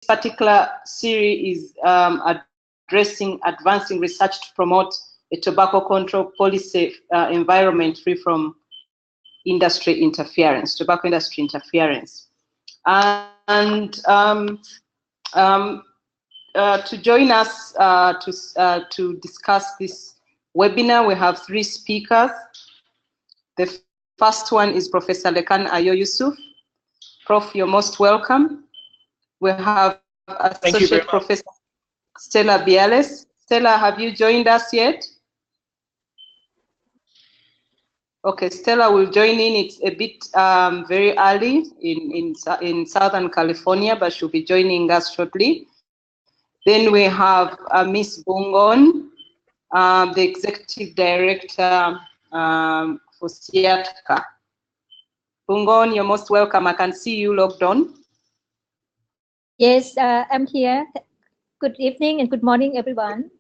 particular series is addressing advancing research to promote a tobacco control policy environment free from industry interference, tobacco industry interference. And to join us to discuss this webinar, we have 3 speakers. The first one is Professor Lekan Ayo Yusuf. Prof, you're most welcome. We have Associate Professor Stella Biales. Stella, have you joined us yet? Okay, Stella will join in. It's a bit very early in Southern California, but she'll be joining us shortly. Then we have Miss Bungon, the Executive Director for SIATCA. Bungon, you're most welcome. I can see you logged on. Yes, I'm here. Good evening and good morning, everyone.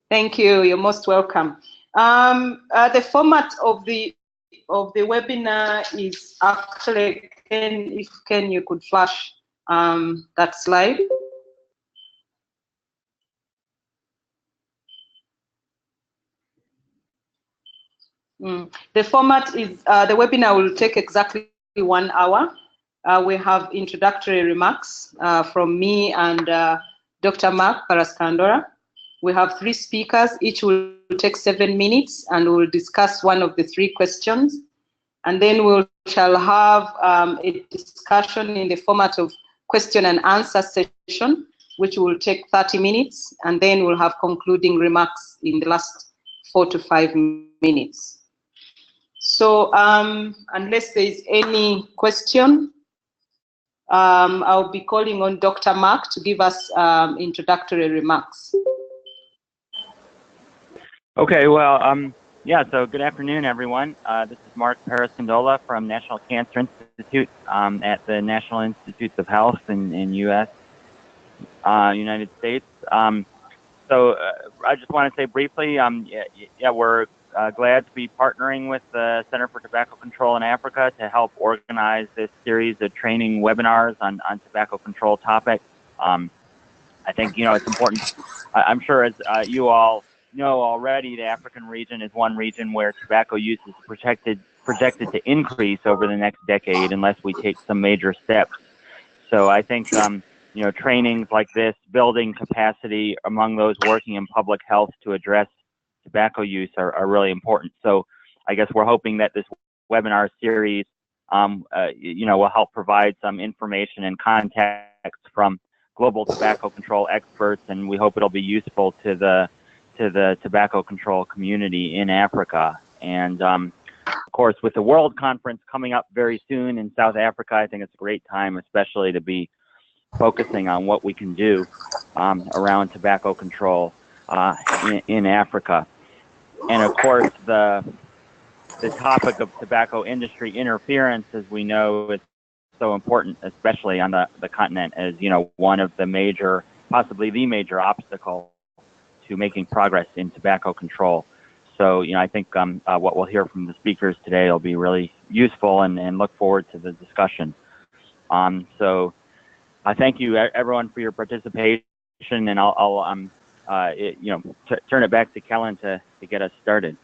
Thank you. You're most welcome. The format of the webinar is actually, if Ken, you could flash that slide. The format is the webinar will take exactly 1 hour. We have introductory remarks from me and Dr. Mark Paraskandora. We have 3 speakers, each will take 7 minutes, and we'll discuss one of the 3 questions. And then we shall have a discussion in the format of question and answer session, which will take 30 minutes, and then we'll have concluding remarks in the last 4 to 5 minutes. So unless there is any question, I'll be calling on Dr. Mark to give us introductory remarks. Okay, well, yeah, so good afternoon, everyone. This is Mark Paraskandola from National Cancer Institute at the National Institutes of Health in U.S., United States. So I just want to say briefly, yeah, we're glad to be partnering with the Center for Tobacco Control in Africa to help organize this series of training webinars on tobacco control topics. I think, you know, it's important. I'm sure as you all know already, the African region is one region where tobacco use is projected to increase over the next decade unless we take some major steps. So I think, you know, trainings like this, building capacity among those working in public health to address tobacco use are really important. So I guess we're hoping that this webinar series, you know, will help provide some information and context from global tobacco control experts, and we hope it'll be useful to the tobacco control community in Africa. And of course, with the World Conference coming up very soon in South Africa, I think it's a great time, especially to be focusing on what we can do around tobacco control in Africa. And of course, the topic of tobacco industry interference, as we know, is so important, especially on the continent, as, you know, one of the major, possibly the major obstacle to making progress in tobacco control. So, you know, I think what we'll hear from the speakers today will be really useful, and look forward to the discussion. So I thank you everyone for your participation, and I'll you know, turn it back to Kellen to get us started.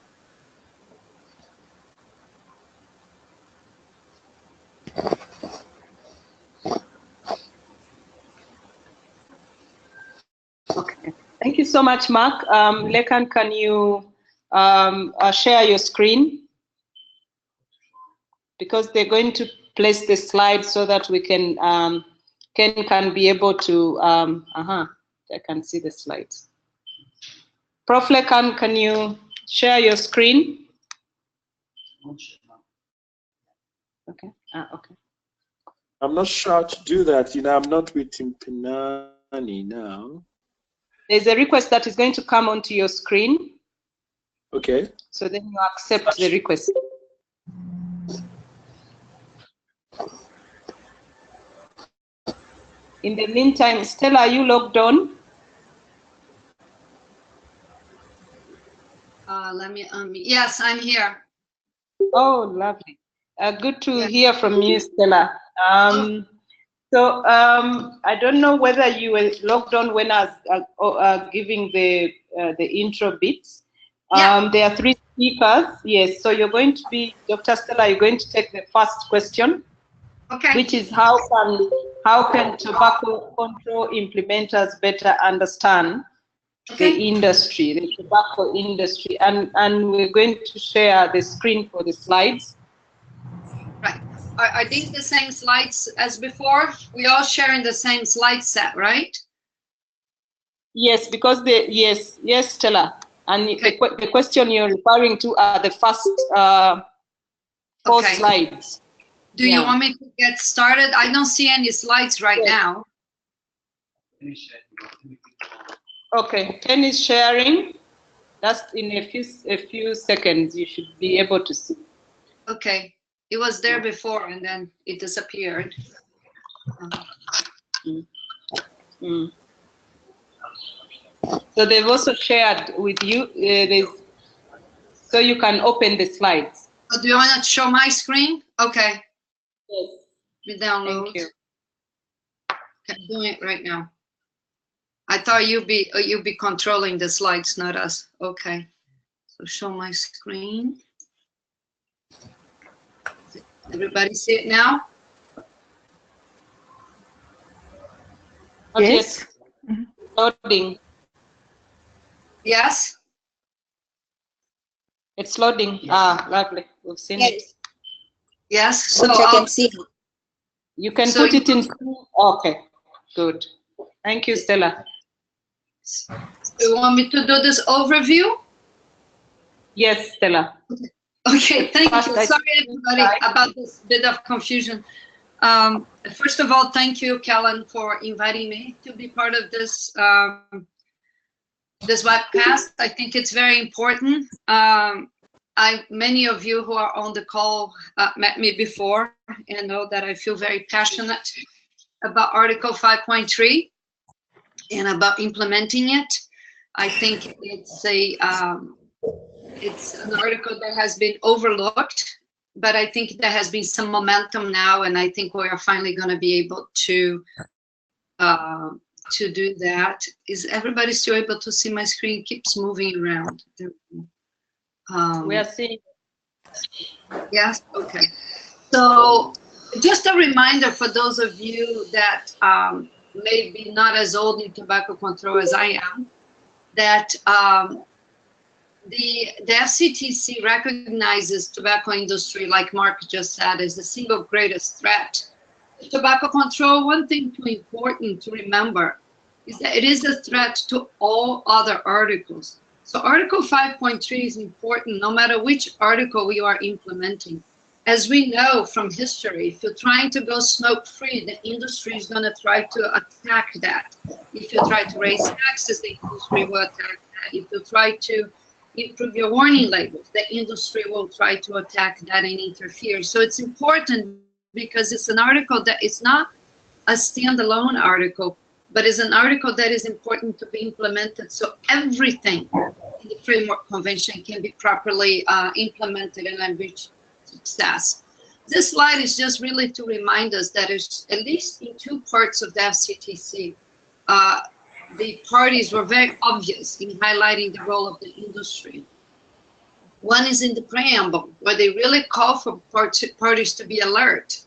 Okay, thank you so much, Mark. Lekan, can you share your screen? Because they're going to place the slide so that we can, Ken can be able to, I can see the slides. Prof. Lekan, can you share your screen? Okay, okay. I'm not sure how to do that. You know, I'm not with Timpanani now. There's a request that is going to come onto your screen. Okay. So then you accept the request. In the meantime, Stella, are you logged on? Let me, yes, I'm here. Oh, lovely. Good to hear from you, Stella. So I don't know whether you were logged on when I was giving the intro bits. Yeah. There are 3 speakers. Yes. So you're going to be, Dr. Stella, you're going to take the first question, Okay. which is how can tobacco control implementers better understand the industry, the tobacco industry, and we're going to share the screen for the slides. Right. Are these the same slides as before? We all sharing the same slide set, right? Yes, because yes, Stella, and Okay. the question you're referring to are the first 4 Okay. slides. Do you want me to get started? I don't see any slides right now. Okay, Ken is sharing. Just in a few seconds, you should be able to see. Okay. It was there before and then it disappeared. So they've also shared with you, so you can open the slides. Oh, do you want to show my screen? Okay. Yes. We download. Thank you. Okay, I'm doing it right now. I thought you'd be controlling the slides, not us. Okay. So show my screen. Everybody see it now? Yes. Loading. Yes. It's loading. Ah, lovely. We've seen it. Yes. So Which I can see. You can So put it in. Okay. Good. Thank you, Stella. you want me to do this overview? Yes, Stella. Okay, thank you. First, Sorry, everybody, about this bit of confusion. First of all, thank you, Kellen, for inviting me to be part of this this webcast. I think it's very important. Many of you who are on the call met me before and know that I feel very passionate about Article 5.3 and about implementing it. I think it's an article that has been overlooked, but I think there has been some momentum now, and I think we are finally going to be able to do that. Is everybody still able to see my screen? It keeps moving around. We are seeing. Yes. Okay. So, just a reminder for those of you that may be not as old in tobacco control as I am, that the FCTC recognizes tobacco industry, like Mark just said, as the single greatest threat to tobacco control. One thing important to remember is that it is a threat to all other articles. So Article 5.3 is important no matter which article we are implementing. As we know from history, if you're trying to go smoke-free, the industry is going to try to attack that. If you try to raise taxes, the industry will attack that. If you try to improve your warning labels, the industry will try to attack that and interfere. So it's important because it's an article that is not a standalone article, but is an article that is important to be implemented so everything in the Framework Convention can be properly implemented and reach success. This slide is just really to remind us that it's at least in 2 parts of the FCTC, the parties were very obvious in highlighting the role of the industry. One is in the preamble, where they really call for parties to be alert.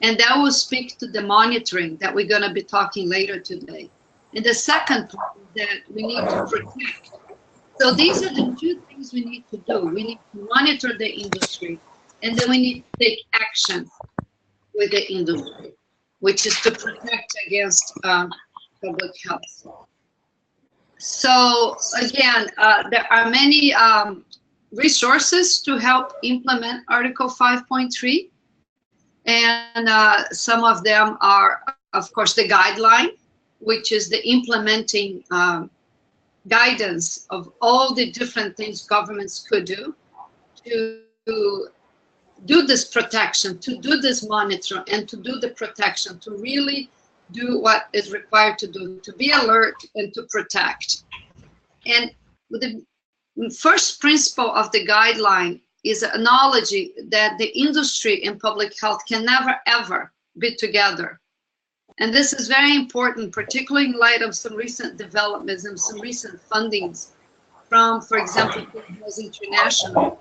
And that will speak to the monitoring that we're going to be talking later today. And the second part is that we need to protect. So these are the 2 things we need to do. We need to monitor the industry, and then we need to take action with the industry, which is to protect against public health. So again, there are many resources to help implement Article 5.3. And some of them are, of course, the guideline, which is the implementing guidance of all the different things governments could do to do this protection, to do this monitor, and to do the protection, to really do what is required to do, to be alert and to protect. And the first principle of the guideline is an analogy that the industry and public health can never, ever be together. And this is very important, particularly in light of some recent developments and some recent fundings from, for example, International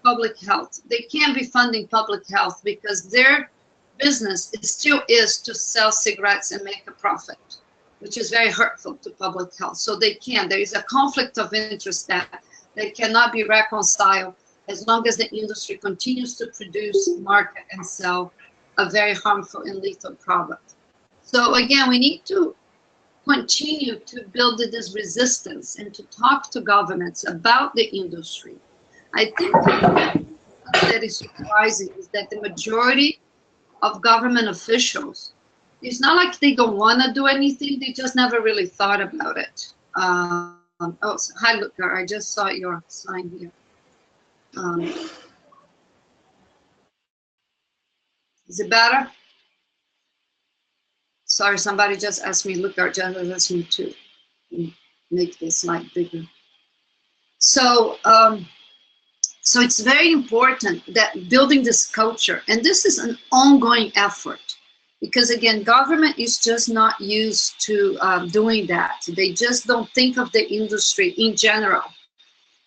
Public Health. They can't be funding public health because their business still is to sell cigarettes and make a profit, which is very hurtful to public health. So they can't. There is a conflict of interest that they cannot be reconciled as long as the industry continues to produce, market, and sell a very harmful and lethal product. So again, we need to continue to build this resistance and to talk to governments about the industry. I think that is surprising is that the majority of government officials, it's not like they don't want to do anything, they just never really thought about it. Oh, so, hi, Luca, I just saw your sign here. Is it better? Sorry, somebody just asked me, Luca just asked me to make this slide bigger. So, so it's very important that building this culture, and this is an ongoing effort, because again, government is just not used to doing that. They just don't think of the industry in general.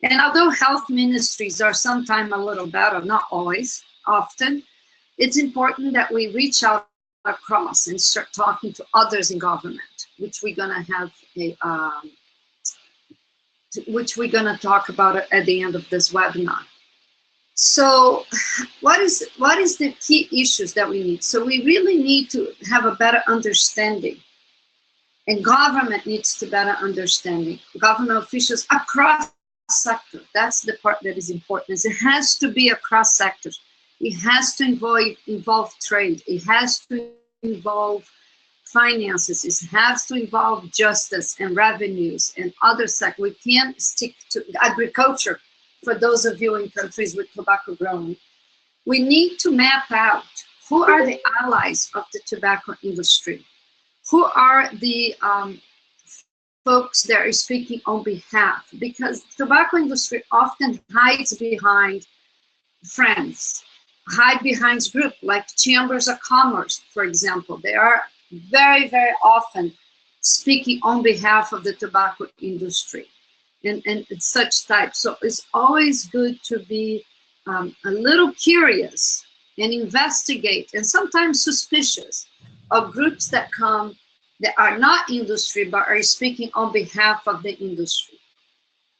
And although health ministries are sometimes a little better, not always, often, it's important that we reach out across and start talking to others in government, which we're gonna have a, which we're gonna talk about at the end of this webinar. So what is the key issues that we need? So we really need to have a better understanding, and government needs to better understanding. Government officials across sector, that's the part that is important. It has to be across sectors. It has to involve trade. It has to involve finances. It has to involve justice and revenues and other sectors. We can't stick to agriculture for those of you in countries with tobacco growing. We need to map out who are the allies of the tobacco industry, who are the folks that are speaking on behalf, because the tobacco industry often hides behind friends, hide behind groups like chambers of commerce, for example. They are very, very often speaking on behalf of the tobacco industry and such type. So it's always good to be a little curious and investigate, and sometimes suspicious of groups that come that are not industry but are speaking on behalf of the industry.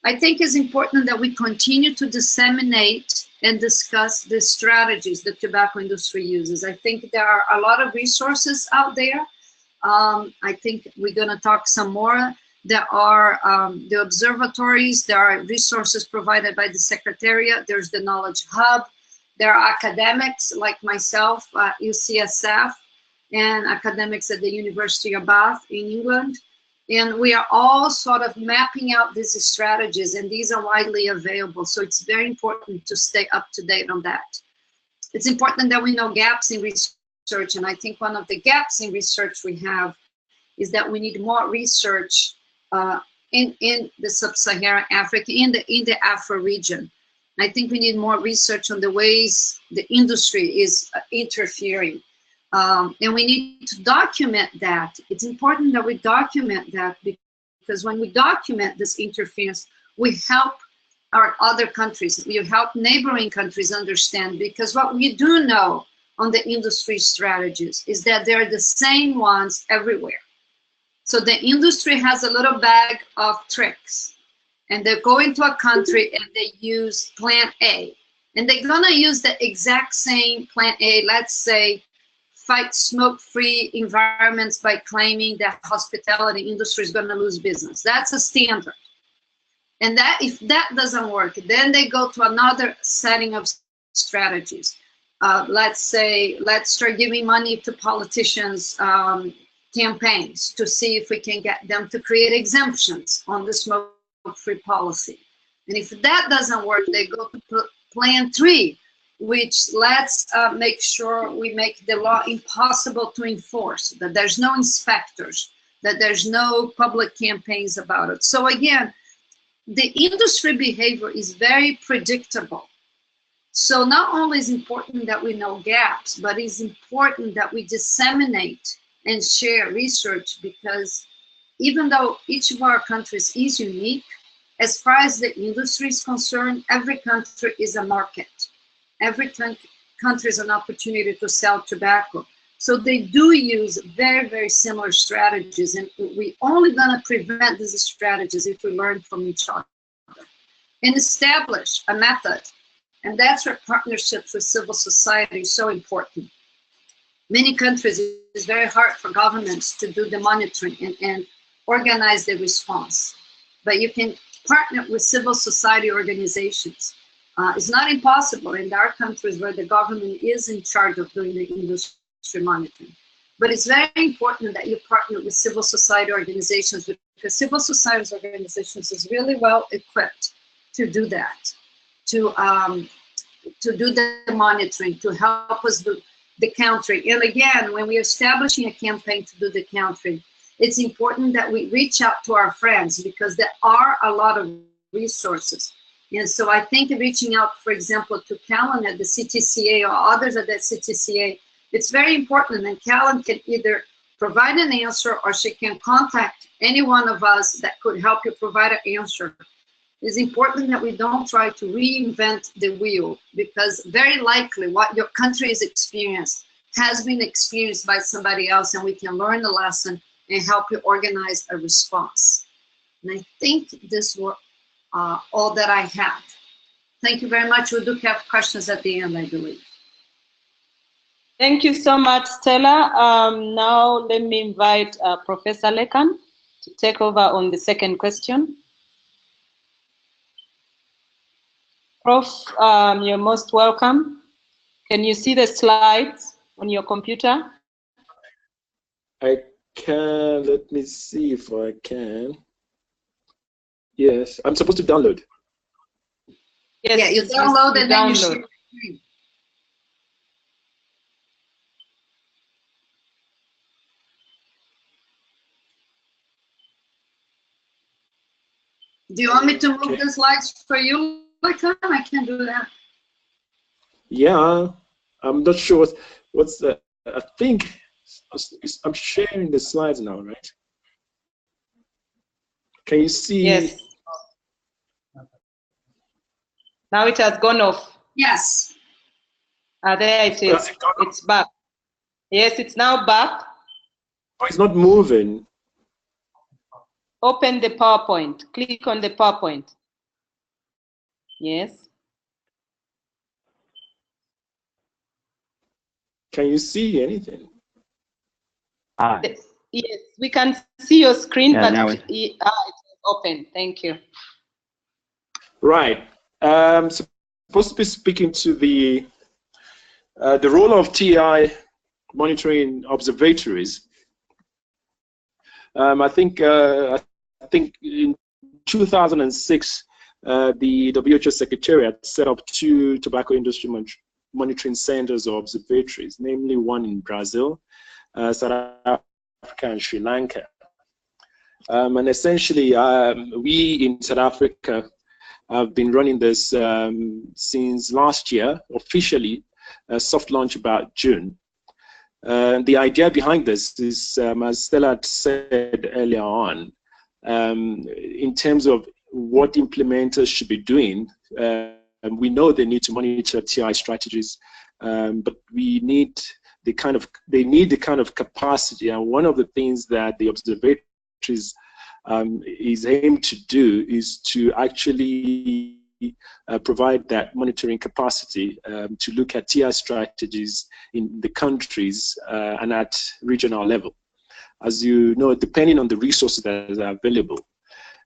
I think it's important that we continue to disseminate and discuss the strategies the tobacco industry uses. I think there are a lot of resources out there. I think we're gonna talk some more. There are the observatories, there are resources provided by the Secretariat, there's the Knowledge Hub, there are academics like myself, UCSF, and academics at the University of Bath in England. And we are all sort of mapping out these strategies, and these are widely available. So it's very important to stay up to date on that. It's important that we know gaps in research. And I think one of the gaps in research we have is that we need more research in the sub-Saharan Africa, in the Afro region. I think we need more research on the ways the industry is interfering. And we need to document that. It's important that we document that, because when we document this interference, we help our other countries, we help neighboring countries understand, because what we do know on the industry strategies is that they're the same ones everywhere. So the industry has a little bag of tricks, and they go into a country and they use plan A, and they're gonna use the exact same plan A, let's say, fight smoke-free environments by claiming that hospitality industry is going to lose business. That's a standard. And that if that doesn't work, then they go to another setting of strategies. Let's say, let's start giving money to politicians' campaigns to see if we can get them to create exemptions on the smoke-free policy. And if that doesn't work, they go to plan 3, which let's make sure we make the law impossible to enforce, that there's no inspectors, that there's no public campaigns about it. So again, the industry behavior is very predictable. So not only is it important that we know gaps, but it's important that we disseminate and share research, because even though each of our countries is unique, as far as the industry is concerned, every country is a market. Every country is an opportunity to sell tobacco. So they do use very, very similar strategies, and we only gonna prevent these strategies if we learn from each other and establish a method. And that's where partnerships with civil society is so important. Many countries, it's very hard for governments to do the monitoring and organize the response. But you can partner with civil society organizations. It's not impossible in our countries where the government is in charge of doing the industry monitoring. But it's very important that you partner with civil society organizations, because civil society organizations is really well equipped to do that, to do the monitoring, to help us do the country. And again, when we're establishing a campaign to do the country, it's important that we reach out to our friends, because there are a lot of resources. And so I think reaching out, for example, to Callan at the CTCA or others at the CTCA, it's very important. And Callan can either provide an answer, or she can contact any one of us that could help you provide an answer. It's important that we don't try to reinvent the wheel, because very likely what your country has experienced has been experienced by somebody else, and we can learn the lesson and help you organize a response. And I think this was all that I had. Thank you very much. We do have questions at the end, I believe. Thank you so much, Stella. Now let me invite Professor Lekan to take over on the second question. Prof, you're most welcome. Can you see the slides on your computer? I can. Let me see if I can. Yes, I'm supposed to download. Yes, yeah, you download and then you share the screen. Do you want me to move the slides for you? I can't do that. Yeah, I'm not sure what's the. I think I'm sharing the slides now, right? Can you see? Yes. Now it has gone off. Yes. There it is. It's back. Yes, it's now back. Oh, it's not moving. Open the PowerPoint. Click on the PowerPoint. Yes. Can you see anything? Yes, we can see your screen, yeah, but it's open. Thank you. Right. Supposed to be speaking to the role of TI monitoring observatories. I think in 2006, the WHO Secretariat set up 2 tobacco industry monitoring centers or observatories, namely one in Brazil, South Africa, and Sri Lanka. And essentially, we in South Africa have been running this since last year, officially, soft launch about June. The idea behind this is, as Stella had said earlier on, in terms of what implementers should be doing, we know they need to monitor TI strategies, but they need the kind of capacity. And one of the things that the observatories is aimed to do is to actually provide that monitoring capacity to look at TI strategies in the countries and at regional level. As you know, depending on the resources that are available.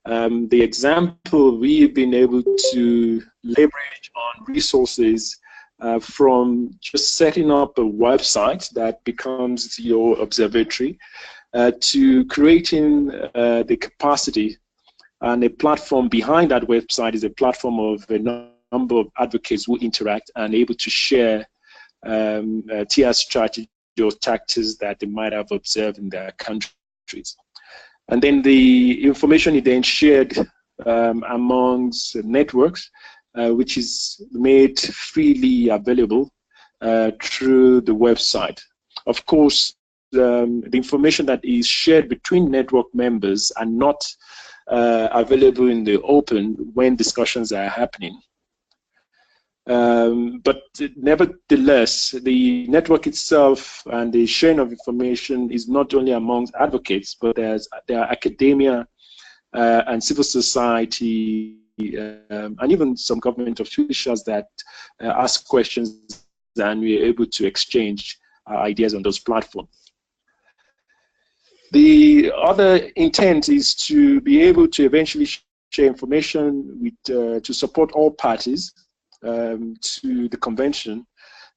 The example we've been able to leverage on resources from just setting up a website that becomes your observatory to creating the capacity, and a platform behind that website is a platform of a number of advocates who interact and able to share TI strategy or tactics that they might have observed in their countries. And then the information is then shared amongst networks, which is made freely available through the website. Of course, the information that is shared between network members are not available in the open when discussions are happening. But nevertheless, the network itself and the sharing of information is not only amongst advocates, but there are academia and civil society and even some government officials that ask questions, and we're able to exchange ideas on those platforms. The other intent is to be able to eventually share information with, to support all parties to the convention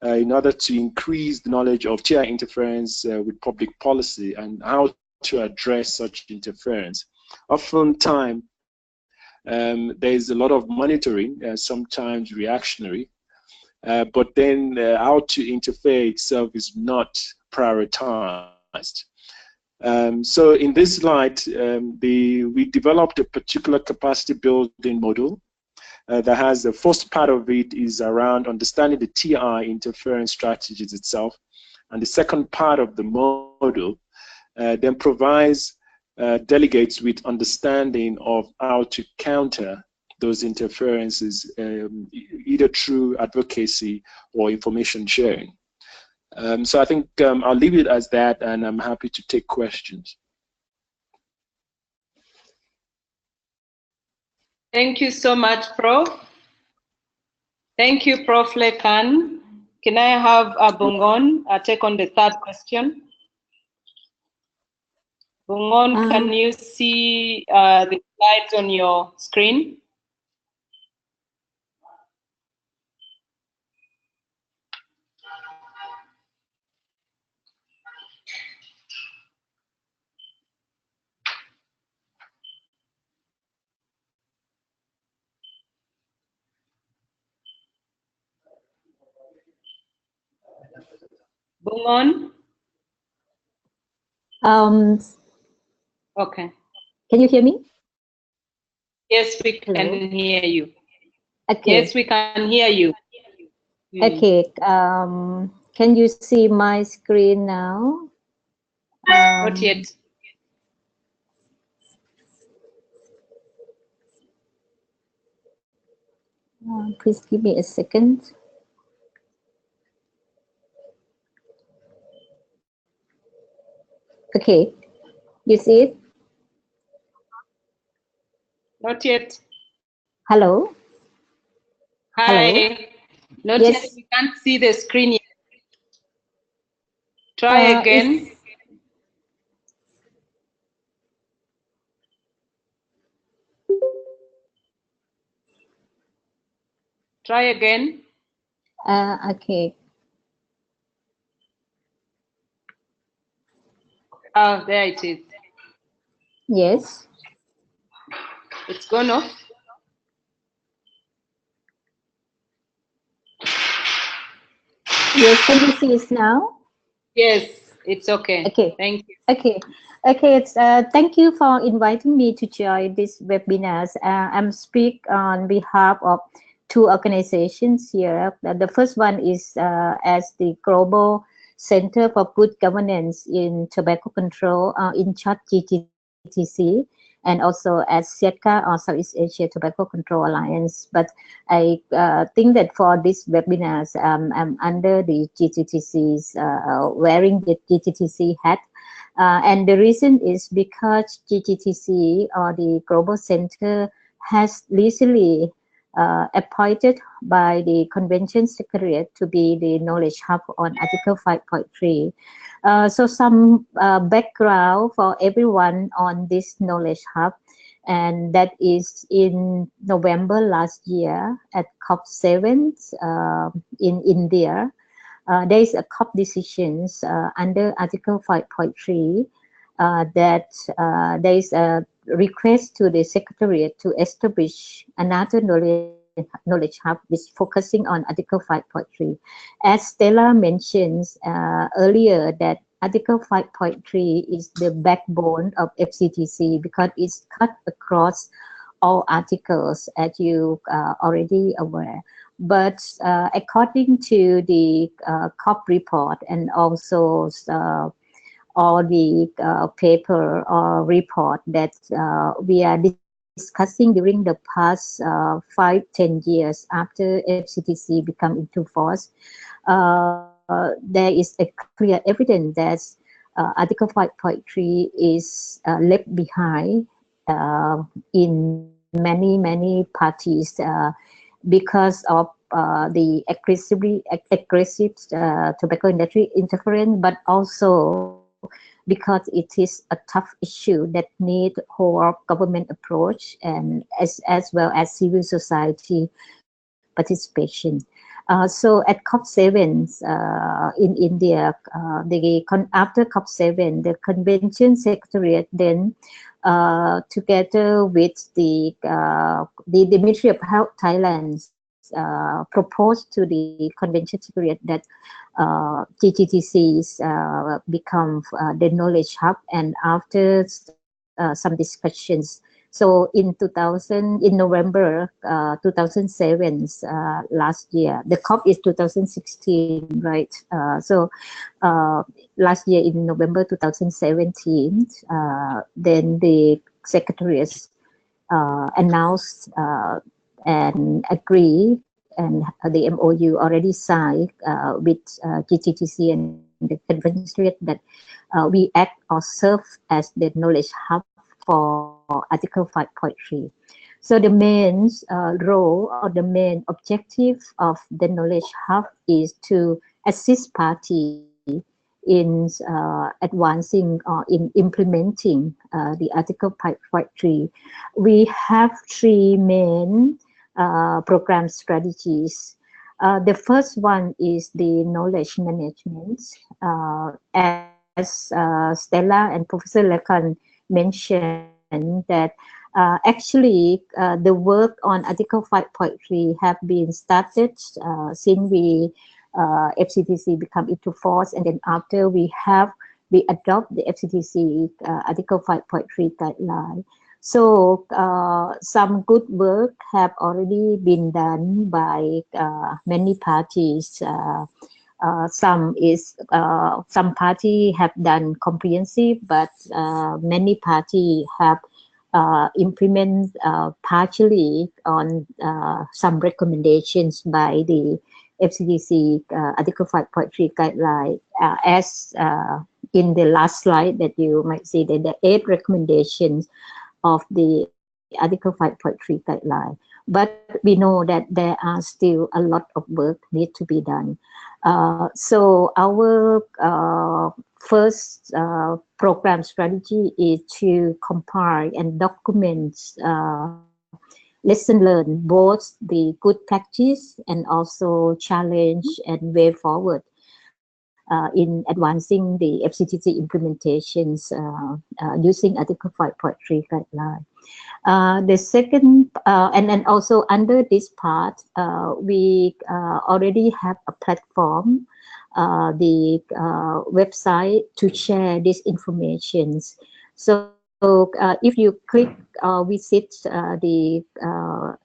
in order to increase the knowledge of TI interference with public policy and how to address such interference. Oftentimes, there is a lot of monitoring, sometimes reactionary, but then how to interfere itself is not prioritized. So in this light, we developed a particular capacity building model that has the first part of it is around understanding the TI interference strategies itself, and the second part of the model then provides delegates with understanding of how to counter those interferences, either through advocacy or information sharing. So I think I'll leave it as that, and I'm happy to take questions. Thank you so much, Prof. Thank you, Prof. Lekan. Can I have Bungon take on the third question? Bungon, can you see the slides on your screen? Bungon? Okay. Can you hear me? Yes, we can Hello? hear you. Okay. Yes, we can hear you. Okay. Can you see my screen now? Not yet. Please give me a second. Okay. You see it? Not yet. Hello? Hi. Hello? Not Yes. yet. We can't see the screen yet. Try again. Try again. Okay. Oh, there it is. Yes. It's gone off. Yes. Can you see it now? Yes, it's okay. Okay. Thank you. Okay. Okay. It's, thank you for inviting me to join this webinar. I'm speak on behalf of two organizations here. The first one is as the Global Center for Good Governance in Tobacco Control, in short GTTC, and also as SETCA, or Southeast Asia Tobacco Control Alliance. But I think that for this webinars, I'm under the GTTC's, wearing the GTTC hat. And the reason is because GTTC, or the Global Center, has recently appointed by the Convention Secretariat to be the knowledge hub on Article 5.3. So some background for everyone on this knowledge hub, and that is in November last year at COP7 in India. There is a COP decisions under Article 5.3 that there is a request to the Secretariat to establish another knowledge hub which focusing on Article 5.3. As Stella mentions earlier, that Article 5.3 is the backbone of FCTC because it's cut across all articles, as you already aware. But according to the COP report and also all the paper or report that we are discussing during the past 5-10 years after FCTC become into force. There is a clear evidence that Article 5.3 is left behind in many parties because of the aggressive tobacco industry interference, but also because it is a tough issue that need whole government approach and as well as civil society participation. So at COP7 in India, after COP7, the convention secretariat then together with the Ministry of Health Thailand proposed to the convention secretariat that GTTCs become the knowledge hub, and after some discussions, so in November 2007, last year, the COP is 2016, right? So last year in November 2017, then the secretaries announced and agree, and the MOU already signed with GTTC and the convention secretariat that we act or serve as the knowledge hub for Article 5.3. So the main role or the main objective of the knowledge hub is to assist parties in advancing or in implementing the Article 5.3. We have three main program strategies. The first one is the knowledge management. As Stella and Professor Lakan mentioned that actually the work on Article 5.3 have been started since FCTC become into force, and then after we adopt the FCTC Article 5.3 guideline. So some good work have already been done by many parties. Some party have done comprehensive, but many party have implement partially on some recommendations by the FCTC Article 5.3 guideline. As in the last slide that you might see that the 8 recommendations of the Article 5.3 guideline. But we know that there are still a lot of work need to be done. So our first program strategy is to compile and document lesson learned, both the good practice and also challenge and way forward in advancing the FCTC implementations using Article 5.3 guideline. The second, and then also under this part, we already have a platform, the website to share these informations. So if you click visit the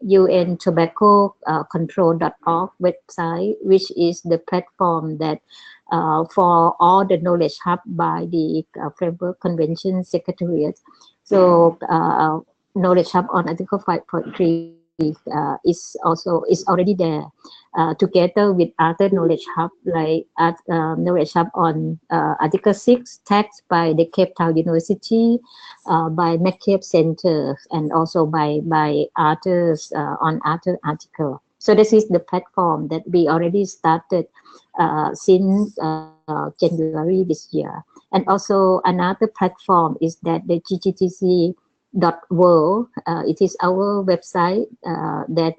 UN Tobacco Control.org website, which is the platform that for all the knowledge hub by the Framework Convention Secretariat. So knowledge hub on Article 5.3 is already there together with other knowledge hub like knowledge hub on Article 6 text by the Cape Town University, by McCabe Center, and also by others on other article. So this is the platform that we already started since January this year. And also another platform is that the GTTC.world, it is our website that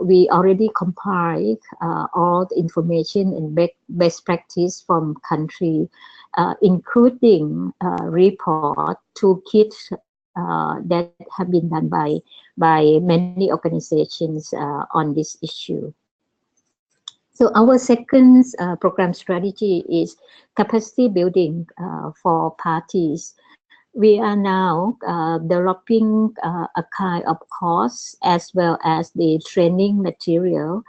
we already compiled all the information and best practice from country, including report, toolkits that have been done by many organizations on this issue. So our second program strategy is capacity building for parties. We are now developing a kind of course as well as the training material.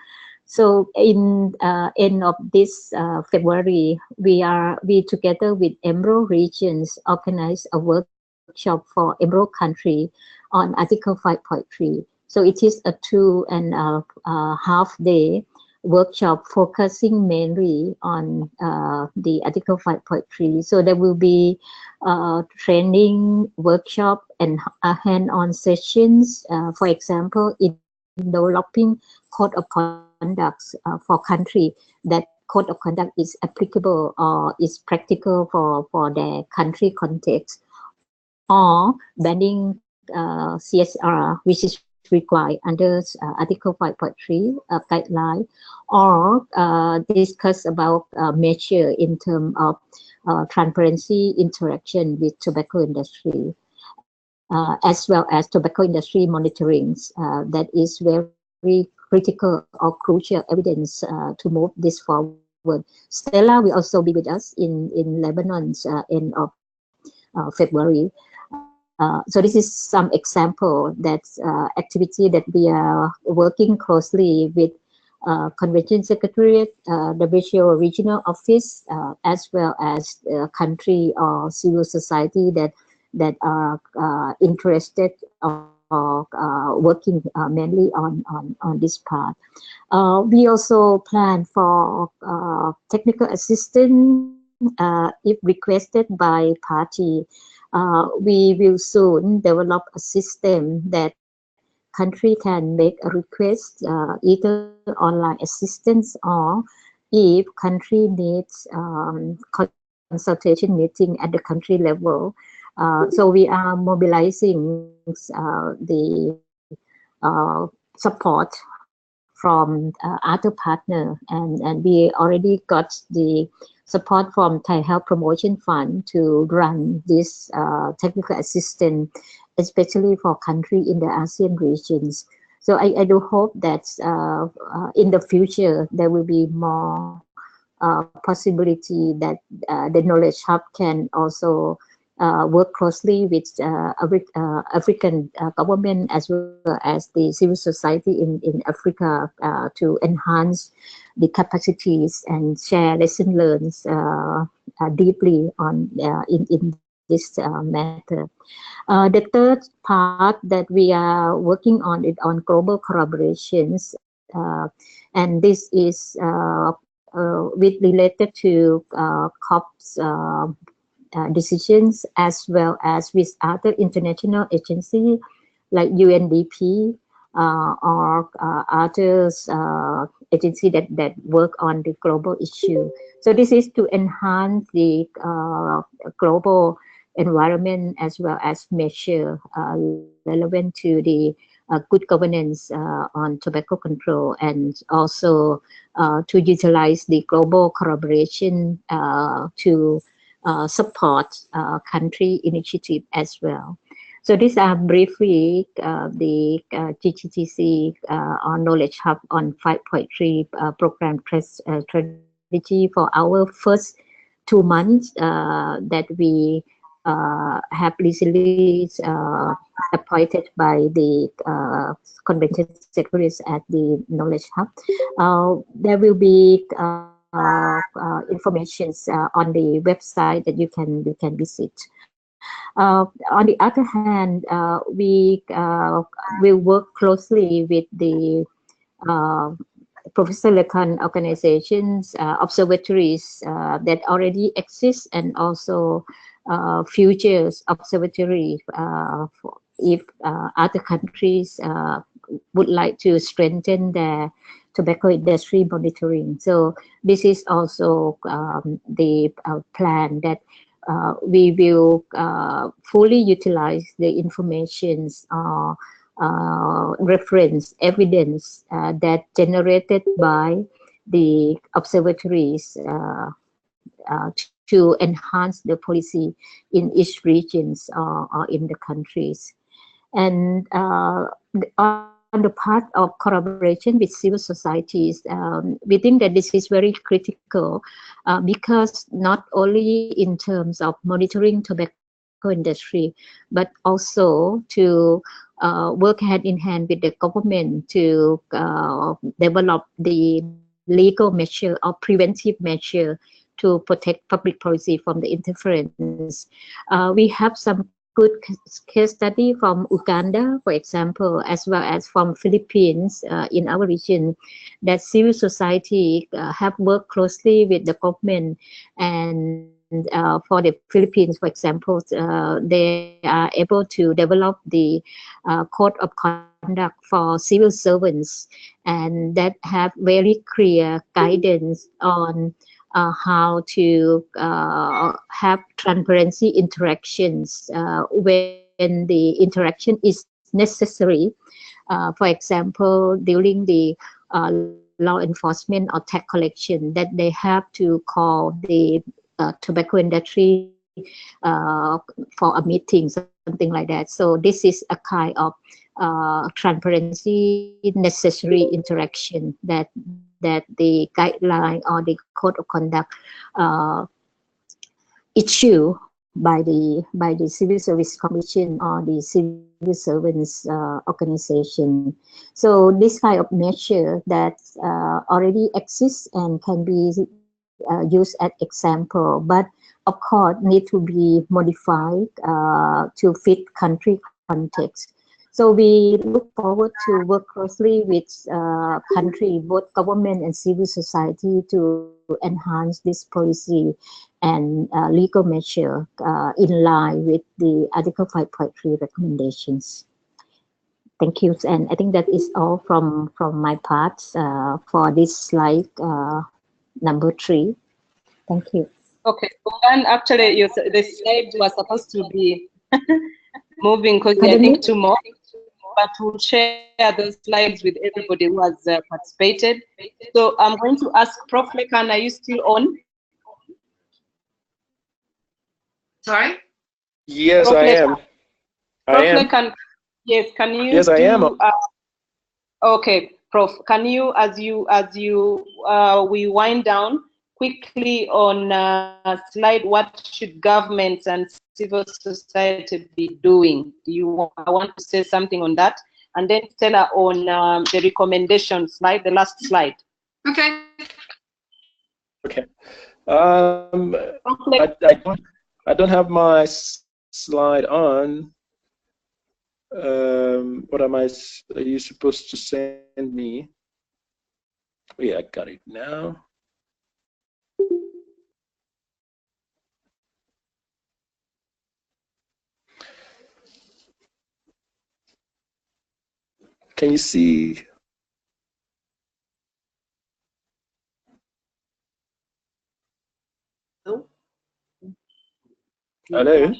So in end of this February, we together with Emerald Regions organize a workshop for Emerald Country on Article 5.3. So it is a 2.5 day workshop focusing mainly on the Article 5.3. So there will be training workshop and hand-on sessions, for example, in developing code of conduct for country, that code of conduct is applicable or is practical for their country context, or banning CSR, which is required under Article 5.3 guideline, or discuss about measure in terms of transparency interaction with tobacco industry, as well as tobacco industry monitoring. That is very critical or crucial evidence to move this forward. Stella will also be with us in Lebanon's end of February. So this is some example that's activity that we are working closely with Convention Secretariat, the Visual Regional Office, as well as country or civil society that are interested or working mainly on this part. We also plan for technical assistance if requested by party. We will soon develop a system that country can make a request, either online assistance, or if country needs consultation meeting at the country level. So we are mobilizing the support from other partner, and we already got the support from Thai Health Promotion Fund to run this technical assistance, especially for country in the ASEAN regions. So I do hope that in the future there will be more possibility that the Knowledge Hub can also work closely with African government as well as the civil society in Africa to enhance the capacities and share lesson learned deeply on in this matter. The third part that we are working on is on global collaborations, and this is with related to COP's decisions, as well as with other international agencies like UNDP or others agency that work on the global issue. So this is to enhance the global environment as well as measure relevant to the good governance on tobacco control, and also to utilize the global collaboration to support country initiative as well. So these are briefly the GGTC on Knowledge Hub on 5.3 program strategy for our first 2 months that we have recently appointed by the Convention Secretaries at the Knowledge Hub. There will be informations on the website that you can visit. On the other hand, we will work closely with the Professor Lekan organizations, observatories that already exist, and also futures observatory if other countries would like to strengthen their tobacco industry monitoring. So this is also the plan that we will fully utilize the informations reference evidence that generated by the observatories to enhance the policy in each regions or in the countries. And on the part of collaboration with civil societies, we think that this is very critical because not only in terms of monitoring tobacco tobacco industry, but also to work hand in hand with the government to develop the legal measure or preventive measure to protect public policy from the interference. We have some good case study from Uganda, for example, as well as from Philippines in our region, that civil society have worked closely with the government. And for the Philippines, for example, they are able to develop the code of conduct for civil servants, and that have very clear guidance on how to have transparency interactions when the interaction is necessary. For example, during the law enforcement or tax collection, that they have to call the tobacco industry for a meeting, something like that. So this is a kind of transparency necessary interaction that the guideline or the code of conduct issue by the Civil Service Commission or the civil servants organization. So this kind of measure that already exists and can be used as example, but of course need to be modified to fit country context. So we look forward to work closely with country, both government and civil society, to enhance this policy and legal measure in line with the Article 5.3 recommendations. Thank you, and I think that is all from my part for this slide number 3. Thank you. Okay, and actually, the slides were supposed to be moving because I think 2 more, but we'll share those slides with everybody who has participated. So I'm going to ask Prof. Lekan, are you still on? Sorry? Yes, Prof. I am. Prof. Lekan, yes, can you? Yes, I am. Okay, Prof. Can you, as we wind down, quickly on slide, what should governments and civil society be doing? I want to say something on that, and then Stella on the recommendation slide, the last slide. Okay. Okay. I don't have my slide on. What are you supposed to send me? Yeah, I got it now. Can you see? Hello?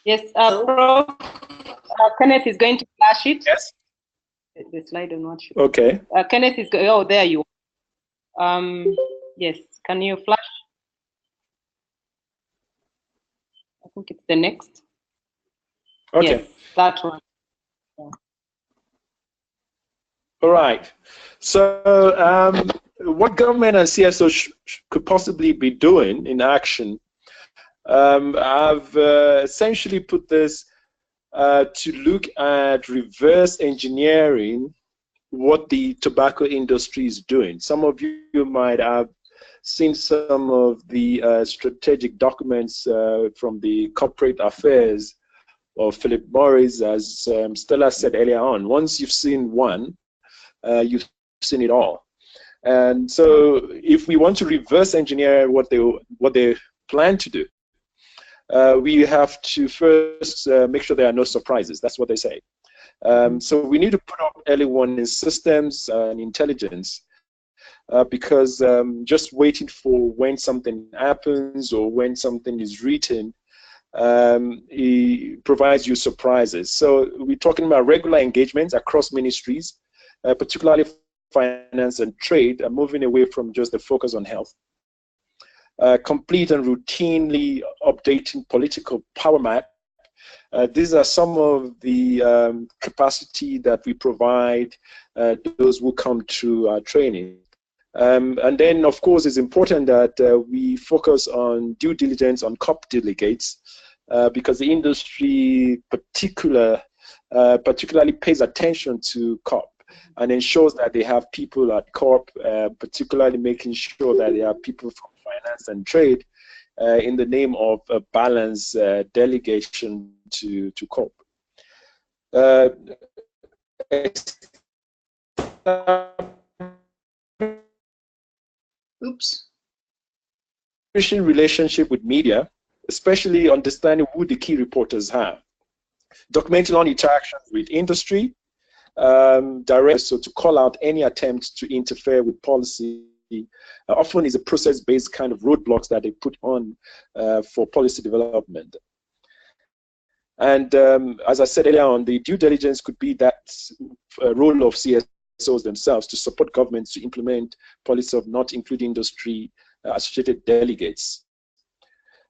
Yes, Prof. Kenneth is going to flash it. Yes. The slide on what? Okay. Kenneth is going. Oh, there you are. Yes, can you flash? I think it's the next. Okay. Yes, that one. All right. So what government and CSO could possibly be doing in action? I've essentially put this to look at reverse engineering what the tobacco industry is doing. Some of you might have seen some of the strategic documents from the corporate affairs of Philip Morris, as Stella said earlier on. Once you've seen one, you've seen it all. And so if we want to reverse engineer what they plan to do, we have to first make sure there are no surprises. That's what they say. So we need to put up early warning systems and intelligence, because just waiting for when something happens or when something is written, it provides you surprises. So we're talking about regular engagements across ministries, particularly finance and trade, moving away from just the focus on health. Complete and routinely updating political power map. These are some of the capacity that we provide those who come through our training. And then, of course, it's important that we focus on due diligence on COP delegates, because the industry particularly pays attention to COP and ensures that they have people at COP, particularly making sure that they have people from finance and trade in the name of a balanced delegation to COP. Oops. Relationship with media, especially understanding who the key reporters have. Documenting on interactions with industry, direct, so to call out any attempt to interfere with policy. Often is a process-based kind of roadblocks that they put on for policy development. And as I said earlier on, the due diligence could be that role of CSOs themselves to support governments to implement policy of not including industry associated delegates.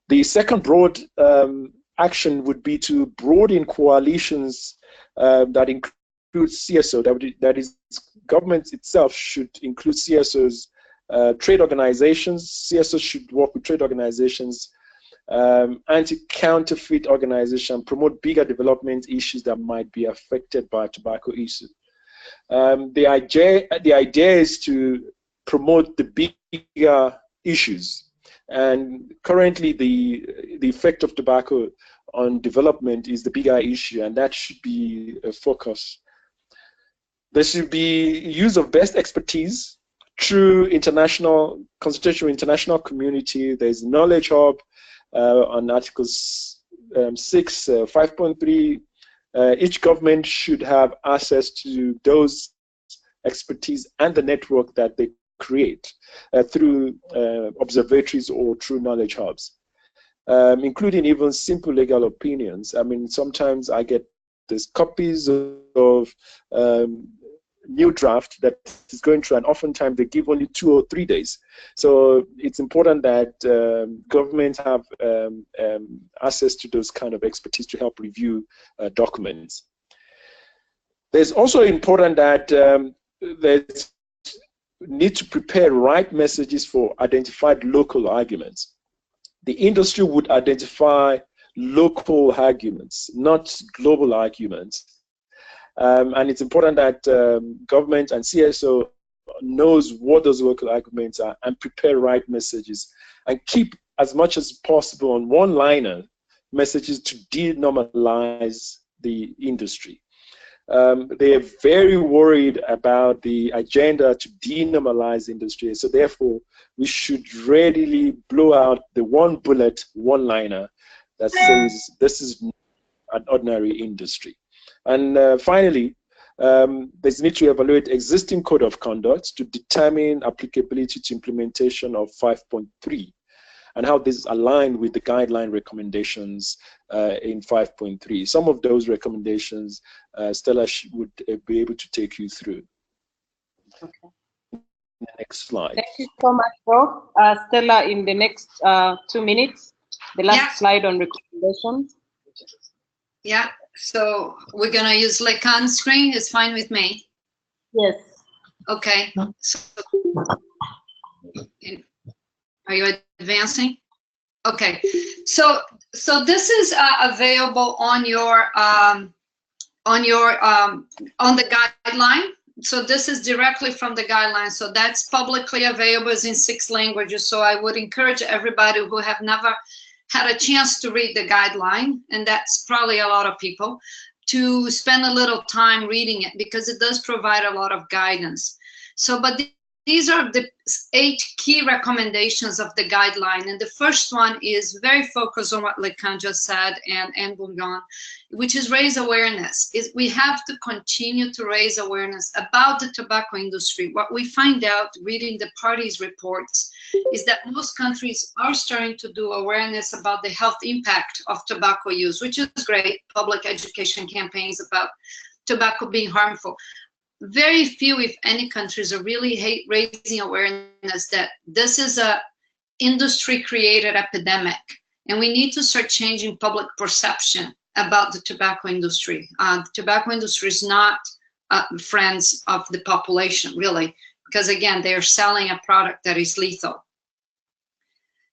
The second broad action would be to broaden coalitions that include CSO, that is, government itself should include CSOs, trade organizations. CSOs should work with trade organizations, anti-counterfeit organization, promote bigger development issues that might be affected by tobacco issue. The idea is to promote the bigger issues, and currently the effect of tobacco on development is the bigger issue, and that should be a focus. There should be use of best expertise through international consultation with international community. There's knowledge hub on Articles 6, 5.3. Each government should have access to those expertise and the network that they create through observatories or through knowledge hubs, including even simple legal opinions. I mean, sometimes I get these copies of new draft that is going through, and oftentimes they give only 2 or 3 days. So it's important that governments have access to those kind of expertise to help review documents. There's also important that they need to prepare right messages for identified local arguments. The industry would identify local arguments, not global arguments. And it's important that government and CSO knows what those local arguments are and prepare right messages and keep as much as possible on one-liner messages to denormalize the industry. They are very worried about the agenda to denormalize industry, so therefore we should readily blow out the one bullet, one-liner that says this is an ordinary industry. And finally, there's need to evaluate existing code of conduct to determine applicability to implementation of 5.3 and how this is aligned with the guideline recommendations in 5.3. Some of those recommendations, Stella would be able to take you through. Okay. Next slide. Thank you so much, Prof. Stella, in the next 2 minutes, the last slide on recommendations. Yeah, so we're gonna use Lekan's screen, it's fine with me. Yes. Okay, so, are you advancing? Okay, so this is available on your on the guideline. So this is directly from the guideline. So that's publicly available, is in 6 languages. So I would encourage everybody who have never had a chance to read the guideline, and that's probably a lot of people, to spend a little time reading it, because it does provide a lot of guidance. So, but these are the 8 key recommendations of the guideline. And the first one is very focused on what Lekan just said and Bougon, which is raise awareness. We have to continue to raise awareness about the tobacco industry. What we find out reading the parties' reports is that most countries are starting to do awareness about the health impact of tobacco use, which is great, public education campaigns about tobacco being harmful. Very few, if any, countries are really raising awareness that this is a industry-created epidemic, and we need to start changing public perception about the tobacco industry. The tobacco industry is not friends of the population, really. because again, they're selling a product that is lethal.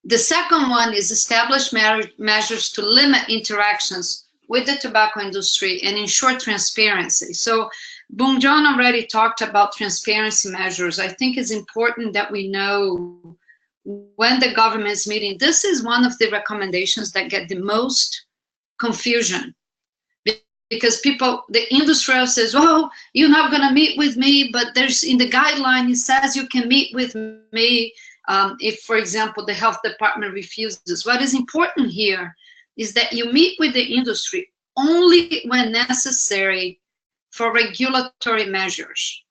The second one is establish measures to limit interactions with the tobacco industry and ensure transparency. So Bong John already talked about transparency measures. I think it's important that we know when the government is meeting. This is one of the recommendations that get the most confusion, because people, the industry says, oh, you're not going to meet with me, but there's in the guideline, it says you can meet with me if, for example, the health department refuses. What is important here is that you meet with the industry only when necessary for regulatory measures.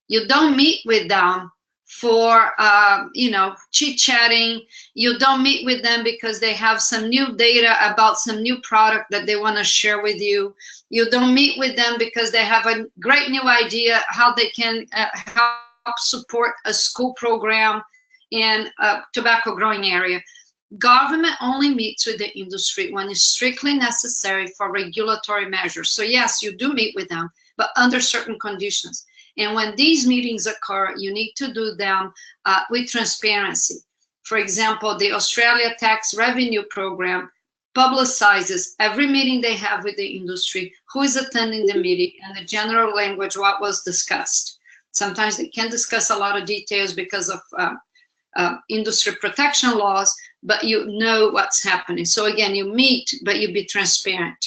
You don't meet with them for, chit-chatting. You don't meet with them because they have some new data about some new product that they want to share with you. You don't meet with them because they have a great new idea how they can help support a school program in a tobacco growing area. Government only meets with the industry when it's strictly necessary for regulatory measures. So yes, you do meet with them, but under certain conditions. And when these meetings occur, you need to do them with transparency. For example, the Australia Tax Revenue Program publicizes every meeting they have with the industry, who is attending the meeting, and the general language, what was discussed. Sometimes they can't discuss a lot of details because of industry protection laws, but you know what's happening. So again, you meet, but you be transparent.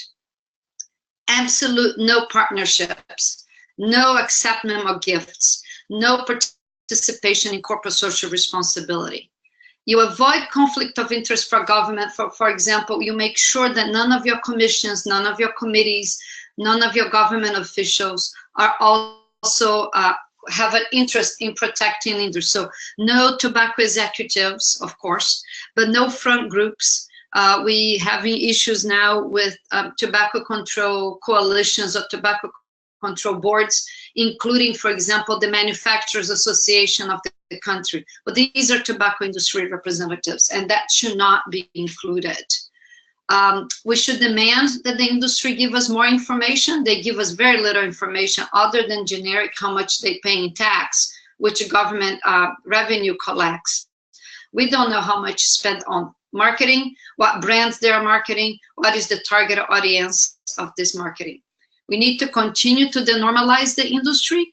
Absolute no partnerships, no acceptance of gifts, no participation in corporate social responsibility. You avoid conflict of interest for government. For example, you make sure that none of your commissions, none of your committees, none of your government officials are also have an interest in protecting industry. So no tobacco executives, of course, but no front groups. We having issues now with tobacco control coalitions or tobacco control boards, including, for example, the Manufacturers Association of the country. But these are tobacco industry representatives, and that should not be included. We should demand that the industry give us more information. They give us very little information other than generic how much they pay in tax, which government revenue collects. We don't know how much spent on marketing, what brands they are marketing, what is the target audience of this marketing. We need to continue to denormalize the industry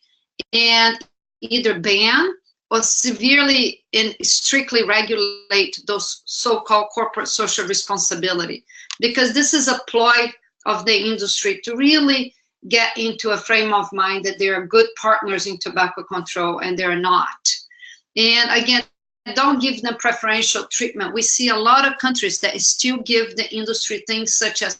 and either ban or severely and strictly regulate those so-called corporate social responsibility, because this is a ploy of the industry to really get into a frame of mind that they are good partners in tobacco control, and they're not. And again, don't give them preferential treatment. We see a lot of countries that still give the industry things such as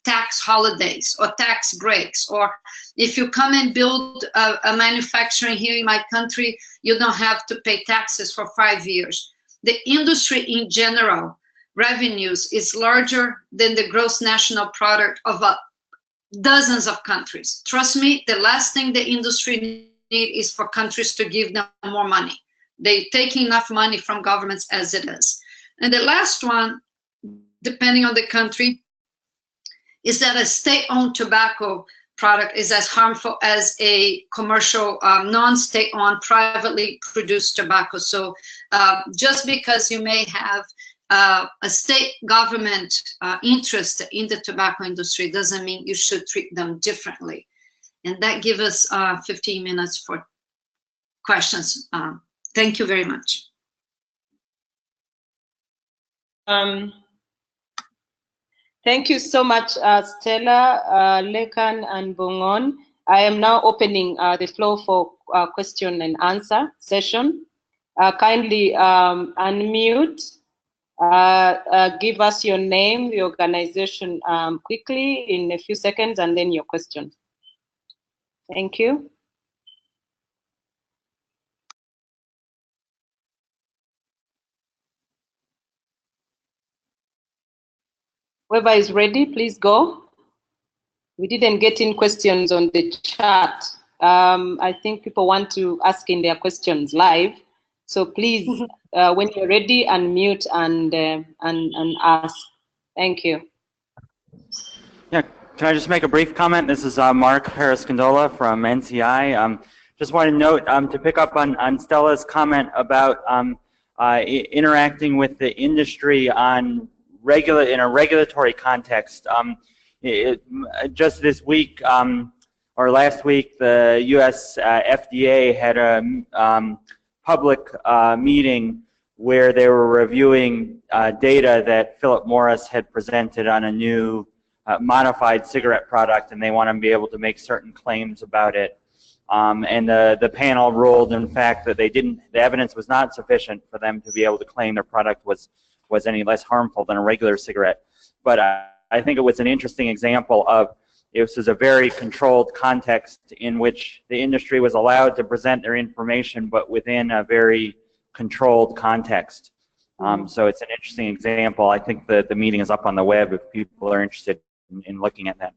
tax holidays or tax breaks, or if you come and build a manufacturing here in my country, you don't have to pay taxes for 5 years. The industry in general, revenues is larger than the gross national product of dozens of countries. Trust me, the last thing the industry need is for countries to give them more money. They take enough money from governments as it is. And the last one, depending on the country, is that a state-owned tobacco product is as harmful as a commercial, non-state-owned, privately produced tobacco. So just because you may have a state government interest in the tobacco industry doesn't mean you should treat them differently. And that gives us 15 minutes for questions. Thank you very much. Thank you so much, Stella, Lekan, and Bongon. I am now opening the floor for question and answer session. Kindly unmute, give us your name, the organization quickly in a few seconds, and then your question. Thank you. Whoever is ready, please go. We didn't get in questions on the chat. I think people want to ask in their questions live. So please, when you're ready, unmute and ask. Thank you. Yeah, can I just make a brief comment? This is Mark Periscindola from NCI. just want to note, to pick up on Stella's comment about interacting with the industry on in a regulatory context. Just this week, or last week, the U.S. FDA had a public meeting where they were reviewing data that Philip Morris had presented on a new modified cigarette product, and they want to be able to make certain claims about it. And the panel ruled, in fact, that the evidence was not sufficient for them to be able to claim their product was any less harmful than a regular cigarette. But I think it was an interesting example of this is a very controlled context in which the industry was allowed to present their information, but within a very controlled context. So it's an interesting example. I think that the meeting is up on the web if people are interested in looking at that.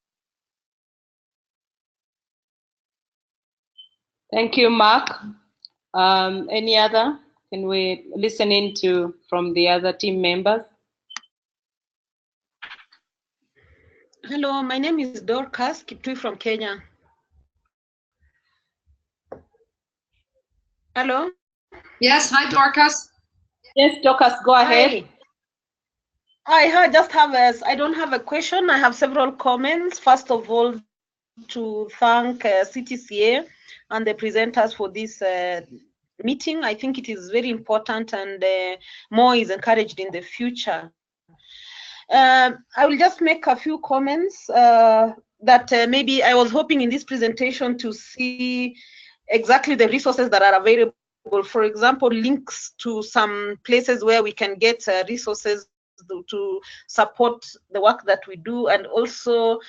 Thank you, Mark. Any other? Can we listen in from the other team members? Hello, my name is Dorcas Kiptui from Kenya. Hello? Yes, hi Dorcas. Yes, Dorcas, go ahead. I just have I don't have a question. I have several comments. First of all, to thank CTCA and the presenters for this meeting. I think it is very important, and more is encouraged in the future. I will just make a few comments that maybe I was hoping in this presentation to see exactly the resources that are available. For example, links to some places where we can get resources to support the work that we do, and also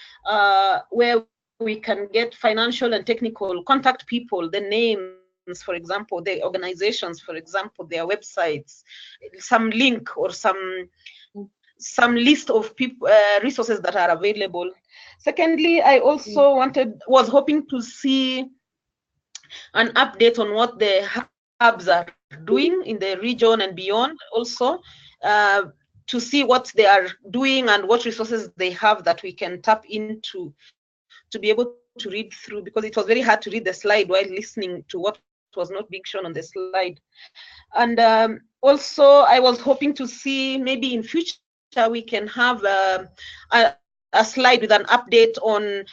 where we can get financial and technical contact people, the names, for example, the organizations, for example, their websites, some link or some list of people, resources that are available. Secondly, I also was hoping to see an update on what the hubs are doing in the region and beyond, also to see what they are doing and what resources they have that we can tap into to be able to read through, because it was very hard to read the slide while listening to what was not being shown on the slide. And also I was hoping to see maybe in future we can have a slide with an update on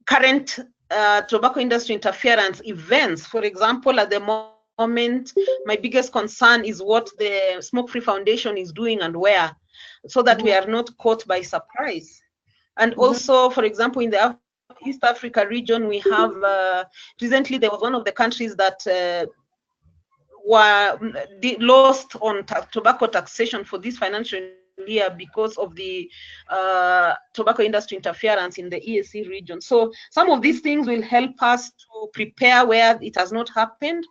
current tobacco industry interference events. For example, at the moment, my biggest concern is what the Smoke-Free Foundation is doing and where, so that we are not caught by surprise. And also, for example, in the East Africa region, we have recently there was one of the countries that lost on tobacco taxation for this financial year because of the tobacco industry interference in the EAC region. So some of these things will help us to prepare where it has not happened,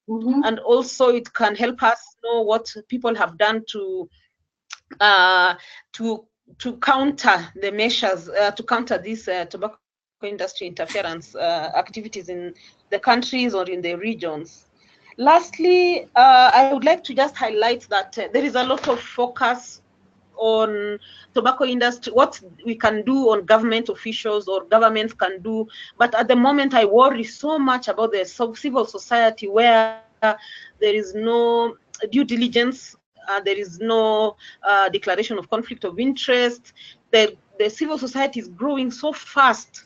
and also it can help us know what people have done to counter the measures to counter these tobacco industry interference activities in the countries or in the regions. Lastly, I would like to just highlight that there is a lot of focus on tobacco industry, what we can do on government officials or governments can do. But at the moment, I worry so much about the civil society, where there is no due diligence, there is no declaration of conflict of interest. The civil society is growing so fast,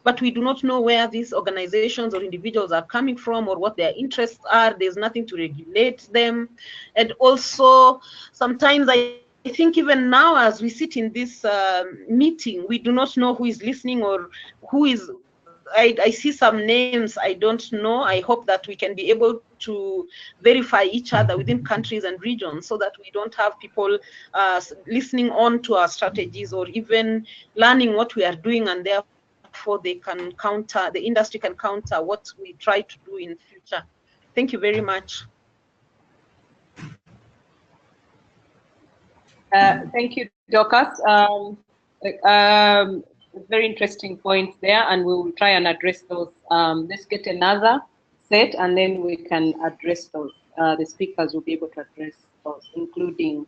but we do not know where these organizations or individuals are coming from or what their interests are. There's nothing to regulate them. And also, sometimes I think even now as we sit in this meeting, we do not know who is listening or who is, I see some names I don't know. I hope that we can be able to verify each other within countries and regions, so that we don't have people listening on to our strategies or even learning what we are doing, and therefore they can counter, the industry can counter what we try to do in future. Thank you very much. Thank you, Dorcas. Very interesting points there, and we will try and address those. Let's get another set, and then we can address those. The speakers will be able to address those, including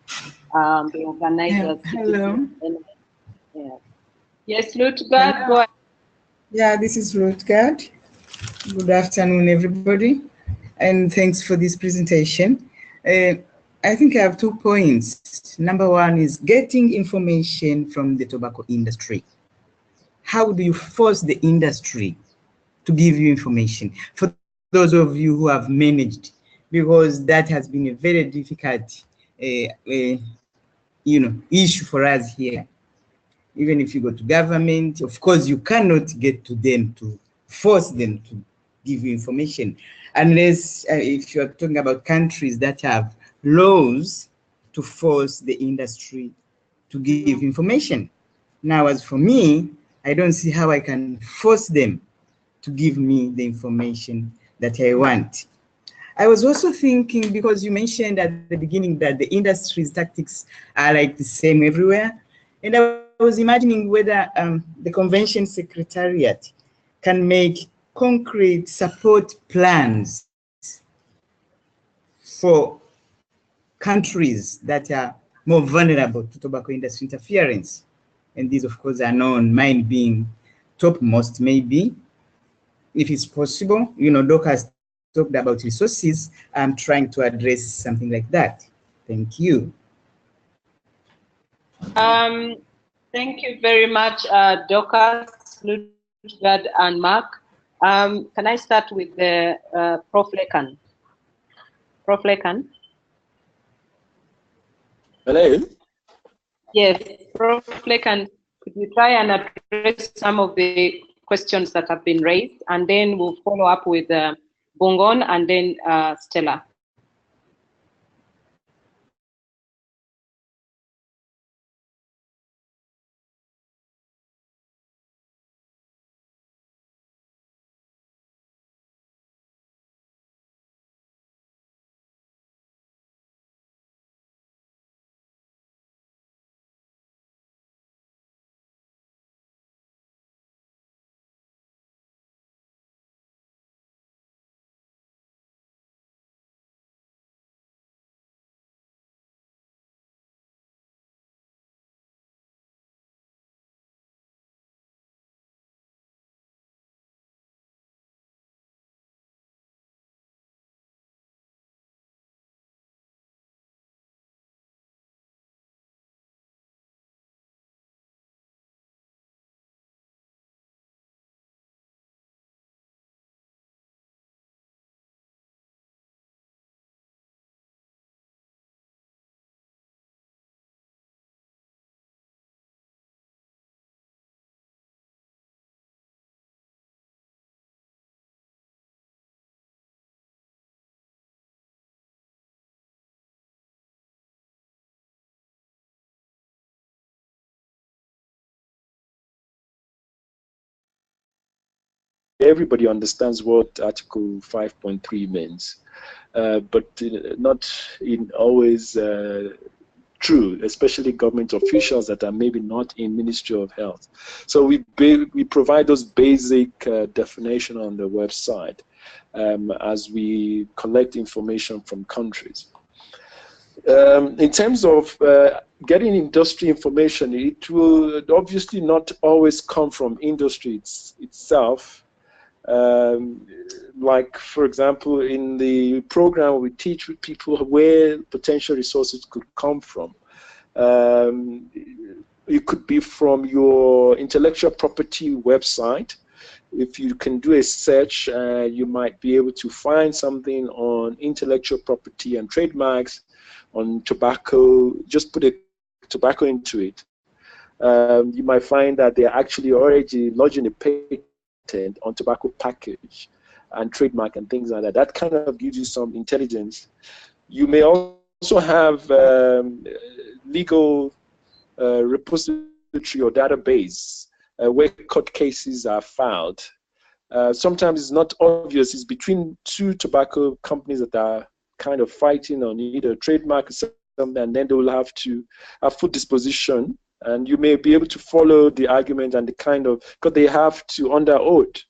the organizers. Hello. Yeah. Yes, Rutgard, go ahead. Yeah, this is Rutgard. Good afternoon, everybody, and thanks for this presentation. I think I have 2 points. Number one is getting information from the tobacco industry. How do you force the industry to give you information? For those of you who have managed, because that has been a very difficult issue for us here. Even if you go to government, of course, you cannot get to them to force them to give you information, unless if you're talking about countries that have laws to force the industry to give information. Now, as for me, I don't see how I can force them to give me the information that I want. I was also thinking, because you mentioned at the beginning that the industry's tactics are like the same everywhere, and I was imagining whether the convention secretariat can make concrete support plans for countries that are more vulnerable to tobacco industry interference. And these, of course, are known, mine being topmost, maybe, if it's possible. Doc has talked about resources. I'm trying to address something like that. Thank you. Thank you very much, Dorcas, Lutgard, and Mark. Can I start with the Prof. Lekan? Prof. Lekan? Hello? Yes, Prof. Lekan, could you try and address some of the questions that have been raised, and then we'll follow up with Bungon and then Stella. Everybody understands what Article 5.3 means, but not in always true, especially government officials that are maybe not in Ministry of Health. So we provide those basic definition on the website as we collect information from countries. In terms of getting industry information, it will obviously not always come from industry itself. Like, for example, in the program, we teach people where potential resources could come from. It could be from your intellectual property website. If you can do a search, you might be able to find something on intellectual property and trademarks, on tobacco. Just put a tobacco into it. You might find that they're actually already lodging a patent on tobacco package and trademark and things like that. That kind of gives you some intelligence. You may also have legal repository or database where court cases are filed. Sometimes it's not obvious. It's between two tobacco companies that are kind of fighting on either trademark or something, and then they will have to have full disposition. And you may be able to follow the argument and the kind of, because they have to, under oath,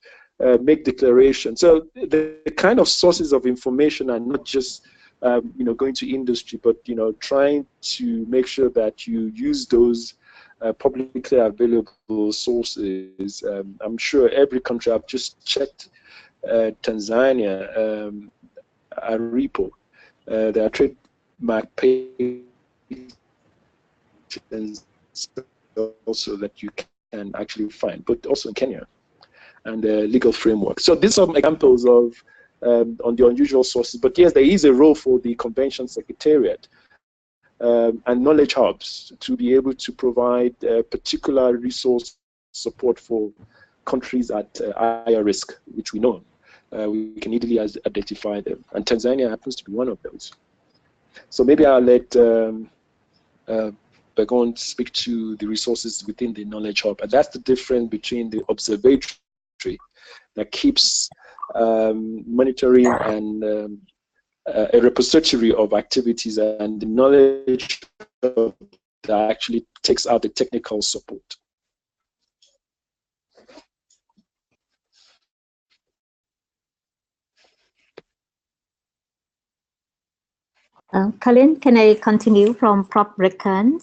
make declaration. So the kind of sources of information are not just, going to industry, but, trying to make sure that you use those publicly available sources. I'm sure every country, I've just checked Tanzania, Aripo, there are trademark patents also that you can actually find, but also in Kenya, and legal framework. So these are some examples of on the unusual sources. But yes, there is a role for the Convention Secretariat and knowledge hubs to be able to provide particular resource support for countries at higher risk, which we know. We can easily identify them. And Tanzania happens to be one of those. So maybe I'll let Begon speak to the resources within the knowledge hub. And that's the difference between the observatory that keeps monitoring and a repository of activities, and the knowledge hub that actually takes out the technical support. Colin, can I continue from Prof. Rekan?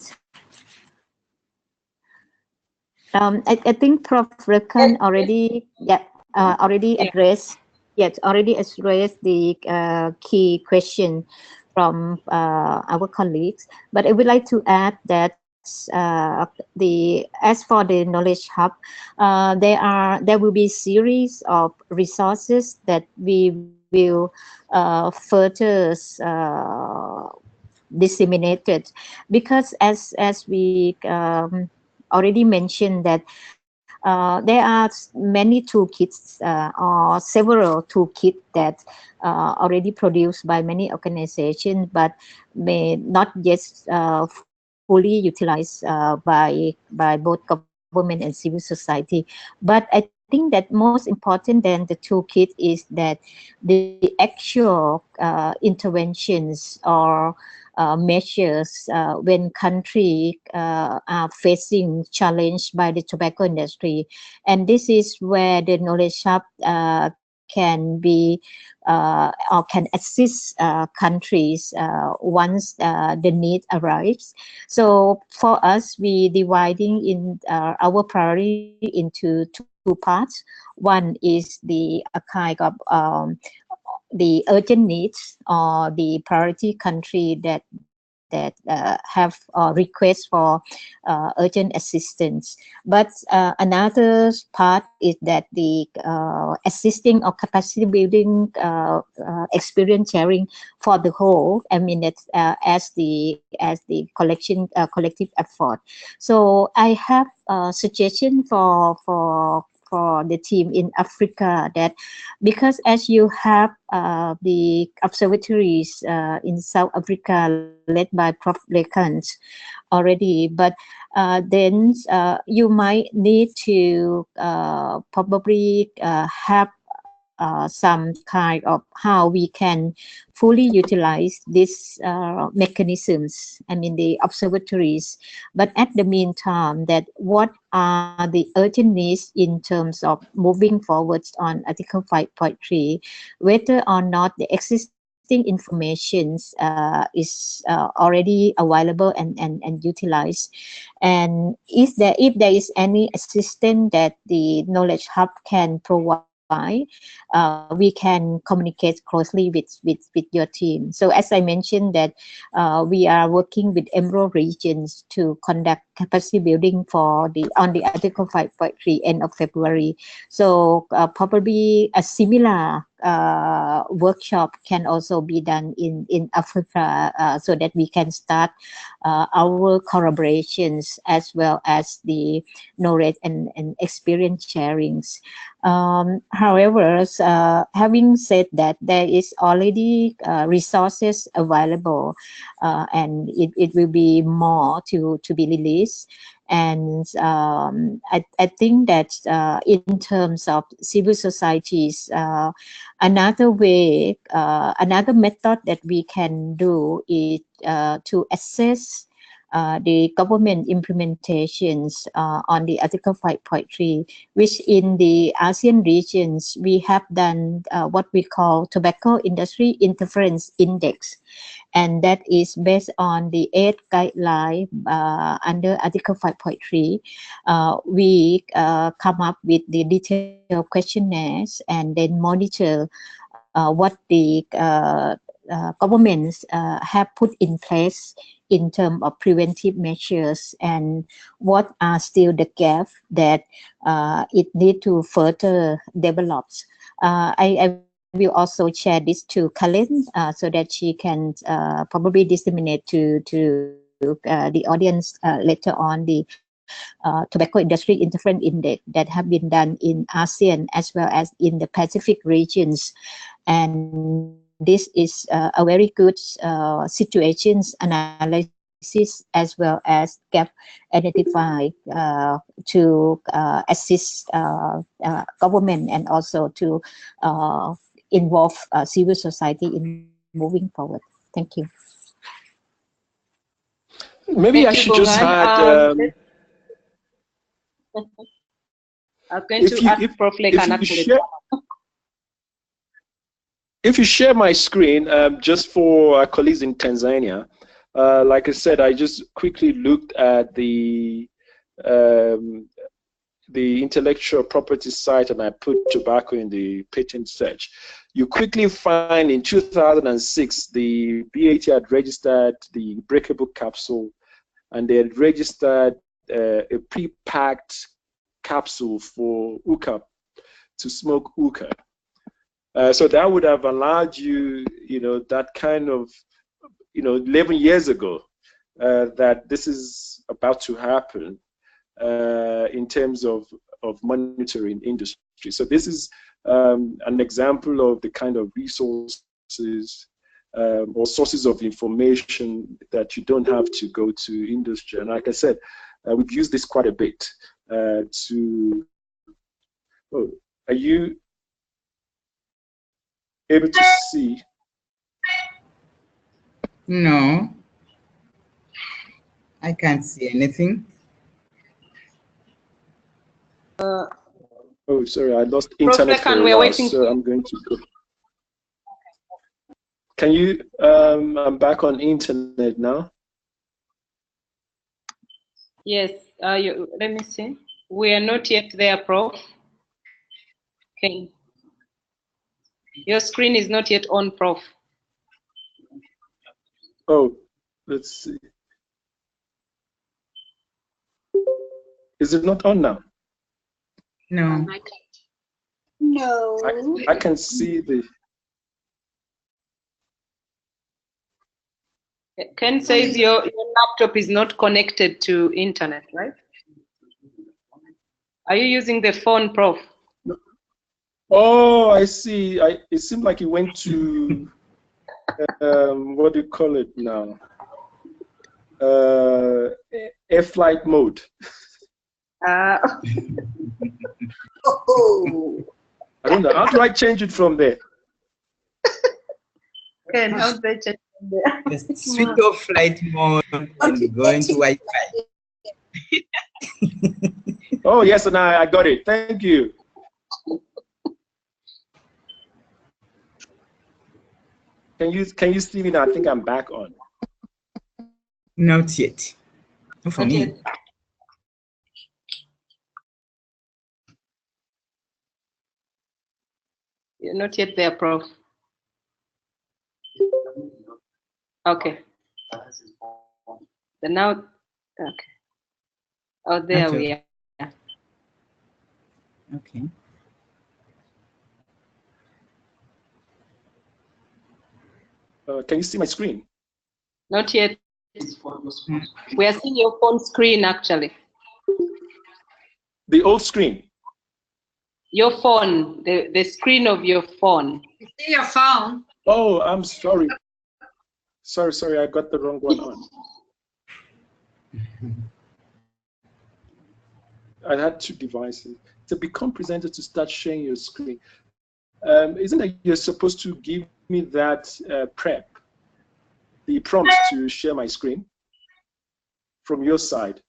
I think Prof. Rekan already addressed the key question from our colleagues, but I would like to add that as for the knowledge hub, there will be series of resources that we will further disseminated, because as we already mentioned that there are many toolkits or several toolkits that already produced by many organizations, but may not yet fully utilized by both government and civil society. But I think that most important than the toolkit is that the actual interventions or measures when countries are facing challenge by the tobacco industry, and this is where the knowledge hub can be or can assist countries once the need arrives. So for us, we dividing in our priority into two parts. One is the kind of the urgent needs or the priority country that have requests for urgent assistance. But another part is that the assisting or capacity building, experience sharing for the whole. I mean, it's as the collective effort. So I have a suggestion for the team in Africa, that because as you have the observatories in South Africa led by Prof. Rekan already, but then you might need to probably have some kind of how we can fully utilize these mechanisms, I mean the observatories, but at the meantime that what are the urgent needs in terms of moving forwards on Article 5.3, whether or not the existing information is already available and utilized, and if there is any assistance that the knowledge hub can provide, we can communicate closely with your team. So as I mentioned that we are working with Emerald regions to conduct capacity building for on the Article 5.3 end of February. So probably a similar workshop can also be done in Africa, so that we can start our collaborations as well as the knowledge and experience sharings. However, having said that, there is already resources available, and it will be more to be released. And I think that in terms of civil societies, another way, another method that we can do is to assess the government implementations on the Article 5.3, which in the ASEAN regions, we have done what we call Tobacco Industry Interference Index. And that is based on the 8 guidelines under Article 5.3. We come up with the detailed questionnaires and then monitor what the governments have put in place in terms of preventive measures and what are still the gaps that it need to further develop. I will also share this to Karen so that she can probably disseminate to the audience later on the Tobacco Industry Interference Index that have been done in ASEAN as well as in the Pacific regions. And this is a very good situations analysis as well as gap identify to assist government and also to involve civil society in moving forward. Thank you. Maybe I should just add. I'm going to ask Prof. Lekan actually. If you share my screen, just for our colleagues in Tanzania, like I said, I just quickly looked at the intellectual property site and I put tobacco in the patent search. You quickly find in 2006, the BAT had registered the breakable capsule and they had registered a pre-packed capsule for hookah, to smoke hookah. So that would have allowed you, that kind of, 11 years ago, that this is about to happen in terms of monitoring industry. So this is an example of the kind of resources or sources of information that you don't have to go to industry. And like I said, we've used this quite a bit to. Oh, are you able to see? No, I can't see anything. Oh, sorry, I lost internet for a while, so I'm going to go. Can you, I'm back on internet now. Yes, let me see. We are not yet there, Prof. Okay. Your screen is not yet on, Prof. Oh, let's see. Is it not on now? No. No. I can see the. Ken says your laptop is not connected to internet, right? Are you using the phone, Prof? Oh, I see. It seemed like it went to what do you call it now? Air flight mode. Oh. I don't know. How do I change it from there? Ken, how do I change it from there? Just switch off flight mode and go into Wi-Fi. Oh yes, and I got it. Thank you. Can you see me now? I think I'm back on. Not yet. Not for me. You're not yet there, Prof. Okay. Then now, okay. Oh, there Okay. we are. Okay. Can you see my screen? Not yet. We are seeing your phone screen, actually. The old screen. Your phone, the screen of your phone. You see your phone. Oh, I'm sorry. Sorry, I got the wrong one on. I had two devices. To become presenter, to start sharing your screen. Isn't it you're supposed to give me that prep, the prompt to share my screen? from your side.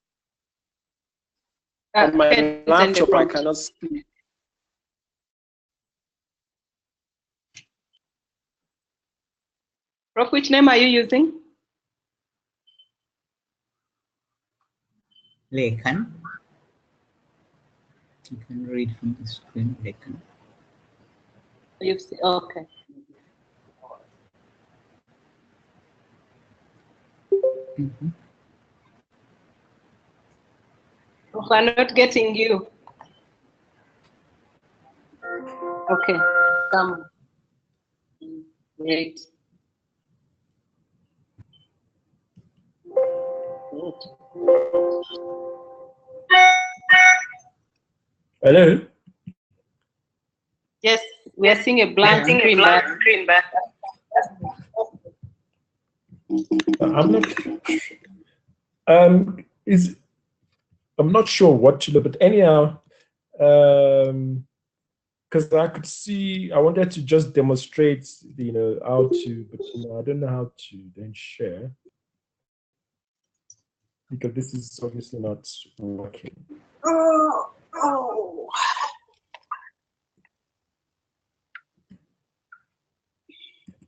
On my laptop, I cannot see. Prof, which name are you using? Lekhan. You can read from the screen, Lekhan. You see, okay. Mm-hmm. We're not getting you. Okay, come. Great. Hello? Yes, we are seeing a blank screen back. I'm not. I'm not sure what to do, but anyhow, because I could see, I wanted to just demonstrate, how to, but I don't know how to then share, because this is obviously not working.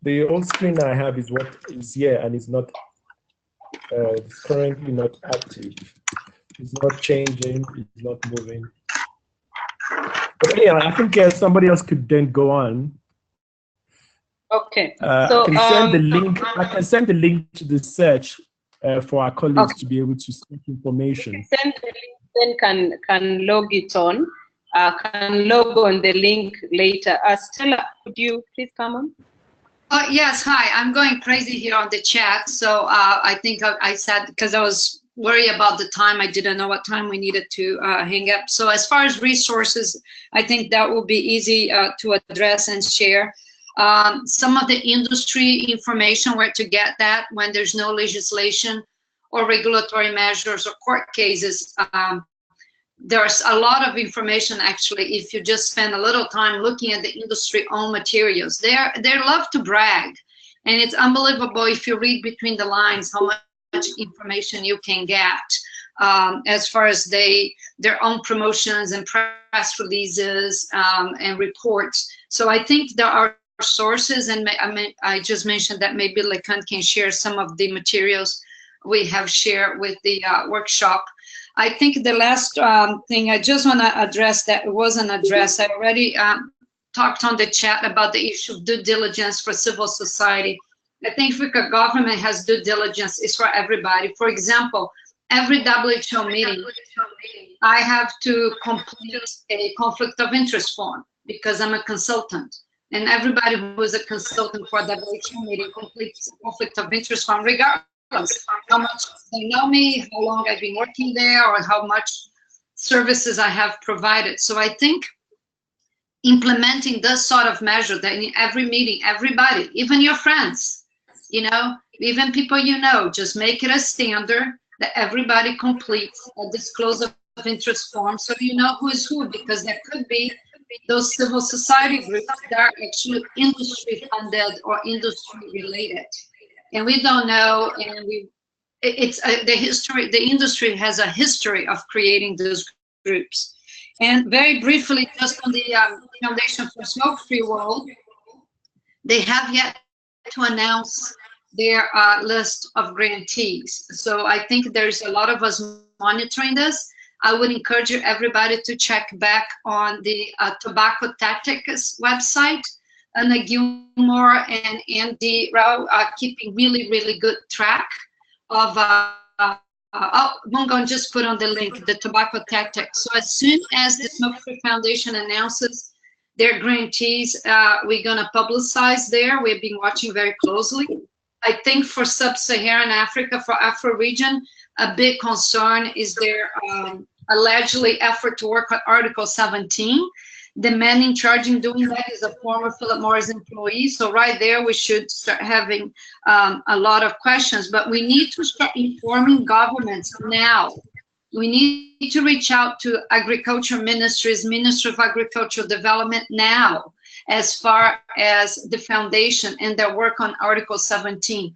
The old screen I have is what is here, and it's not. It's currently not active. It's not changing. It's not moving. But yeah, I think somebody else could then go on. Okay. So I can send the link. I can send the link to the search for our colleagues to be able to search information. Send the link, then can log it on. Can log on the link later. Stella, could you please come on? Yes, hi. I'm going crazy here on the chat. So I think I said, because I was worried about the time, I didn't know what time we needed to hang up. So as far as resources, I think that will be easy to address and share. Some of the industry information, where to get that when there's no legislation or regulatory measures or court cases. There's a lot of information, actually, if you just spend a little time looking at the industry-owned materials. They love to brag, and it's unbelievable if you read between the lines how much information you can get as far as their own promotions and press releases and reports. So I think there are sources, and I just mentioned that maybe Lekhan can share some of the materials we have shared with the workshop. I think the last thing I just want to address that wasn't addressed, I already talked on the chat about the issue of due diligence for civil society. I think if a government has due diligence, it's for everybody. For example, every WHO meeting, I have to complete a conflict of interest form because I'm a consultant. And everybody who is a consultant for WHO meeting completes a conflict of interest form, regardless how much they know me, how long I've been working there, or how much services I have provided. So I think implementing this sort of measure that in every meeting, everybody, even your friends, even people just make it a standard that everybody completes a disclosure of interest form, so you know who is who, because there could be those civil society groups that are actually industry funded or industry related. And we don't know, and it's the history, the industry has a history of creating those groups. And very briefly, just on the Foundation for Smoke-Free World, they have yet to announce their list of grantees. So I think there's a lot of us monitoring this. I would encourage everybody to check back on the Tobacco Tactics website. Anna Gilmore and Andy Rao are keeping really, really good track of, Mungon just put on the link, the Tobacco Tactics. So as soon as the Smoke-Free Foundation announces their grantees, we're gonna publicize there. We've been watching very closely. I think for Sub-Saharan Africa, for Afro-region, a big concern is their allegedly effort to work on Article 17. The man in charge in doing that is a former Philip Morris employee. So right there, we should start having a lot of questions, but we need to start informing governments now. We need to reach out to agriculture ministries, Ministry of Agricultural Development now, as far as the foundation and their work on Article 17.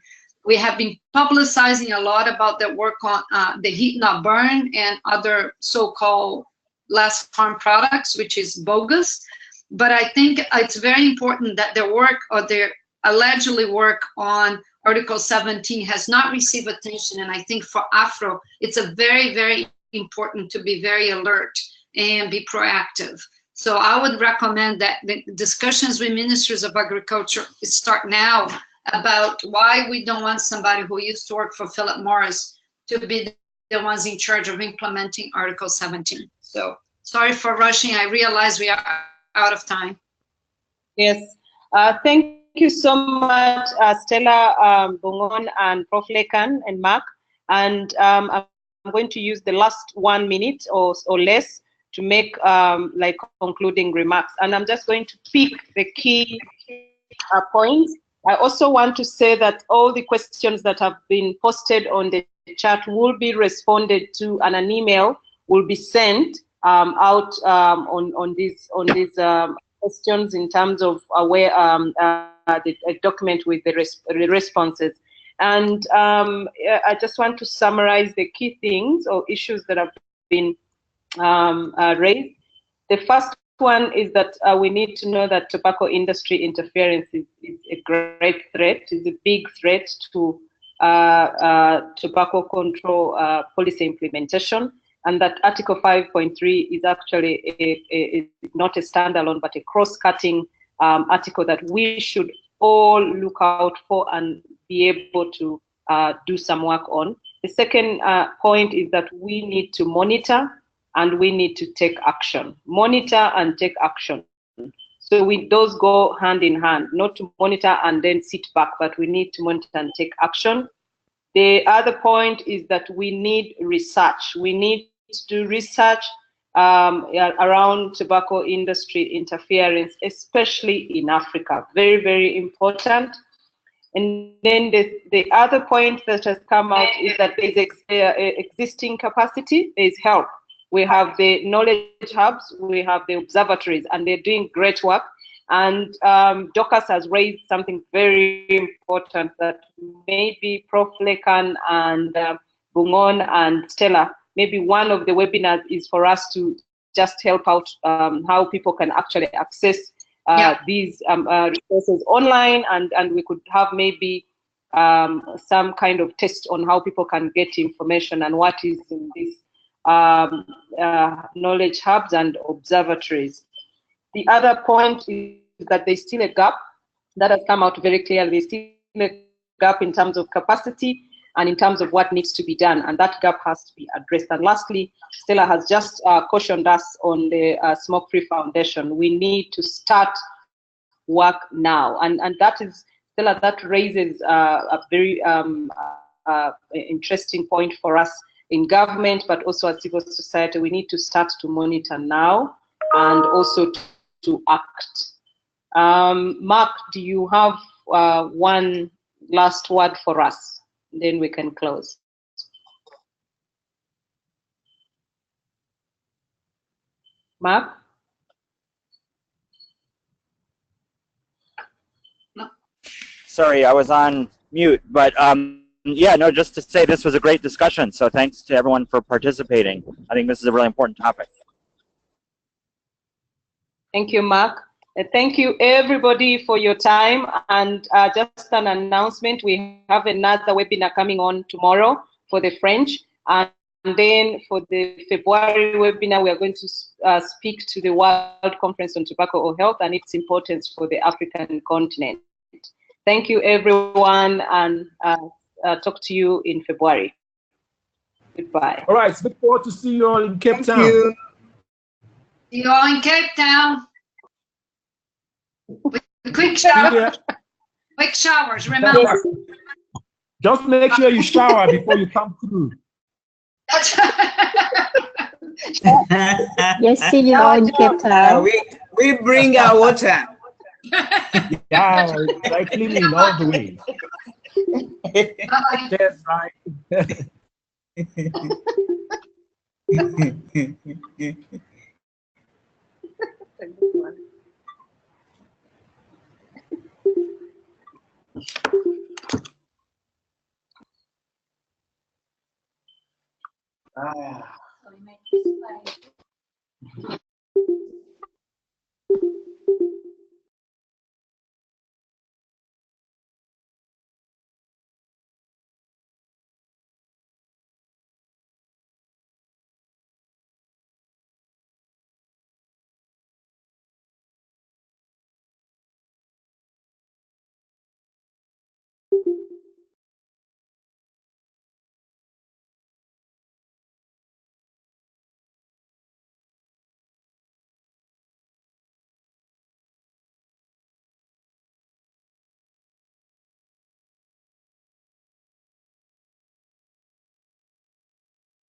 We have been publicizing a lot about their work on the heat not burn and other so-called less harm products, which is bogus. But I think it's very important that their work, or their allegedly work on Article 17, has not received attention. And I think for Afro, it's a very, very important to be very alert and be proactive. So I would recommend that the discussions with ministers of agriculture start now about why we don't want somebody who used to work for Philip Morris to be the ones in charge of implementing Article 17. So sorry for rushing. I realize we are out of time. Yes. Thank you so much, Stella, Bungon, and Prof. Lekan, and Mark. And I'm going to use the last 1 minute or less to make like concluding remarks. And I'm just going to pick the key points. I also want to say that all the questions that have been posted on the chat will be responded to, and an email will be sent out on these questions in terms of where the document with the responses. And I just want to summarize the key things or issues that have been raised. The first one is that we need to know that tobacco industry interference is a great threat, is a big threat to tobacco control policy implementation, and that Article 5.3 is actually not a standalone but a cross-cutting article that we should all look out for and be able to do some work on. The second point is that we need to monitor and we need to take action. Monitor and take action. So those go hand in hand, not to monitor and then sit back, but we need to monitor and take action. The other point is that we need research. We need to do research around tobacco industry interference, especially in Africa. Very, very important. And then the other point that has come out is that there's existing capacity, there's help. We have the knowledge hubs, we have the observatories, and they're doing great work. And Dorcas has raised something very important that maybe Prof. Lekan and Bungon and Stella, maybe one of the webinars is for us to just help out how people can actually access these resources online, and we could have maybe some kind of test on how people can get information and what is in these knowledge hubs and observatories. The other point is that there's still a gap that has come out very clearly. There's still a gap in terms of capacity and in terms of what needs to be done, and that gap has to be addressed. And lastly, Stella has just cautioned us on the Smoke-Free Foundation. We need to start work now, and that is, Stella, that raises a very interesting point for us in government, but also as civil society. We need to start to monitor now and also to act. Mark, do you have one last word for us? Then we can close. Mark? Sorry, I was on mute, but yeah, no, just to say this was a great discussion. So thanks to everyone for participating. I think this is a really important topic. Thank you, Mark. Thank you, everybody, for your time. And just an announcement, we have another webinar coming on tomorrow for the French. And then for the February webinar, we are going to speak to the World Conference on Tobacco or Health and its importance for the African continent. Thank you, everyone, and talk to you in February. Goodbye. All right, look forward to see you all in Cape Town. See you all in Cape Town. With quick showers, remember. Yes. Just make sure you shower before you come through. Yes, see you all in Cape Town. We bring our water. Yeah, dry cleaning all the way. Yes, right.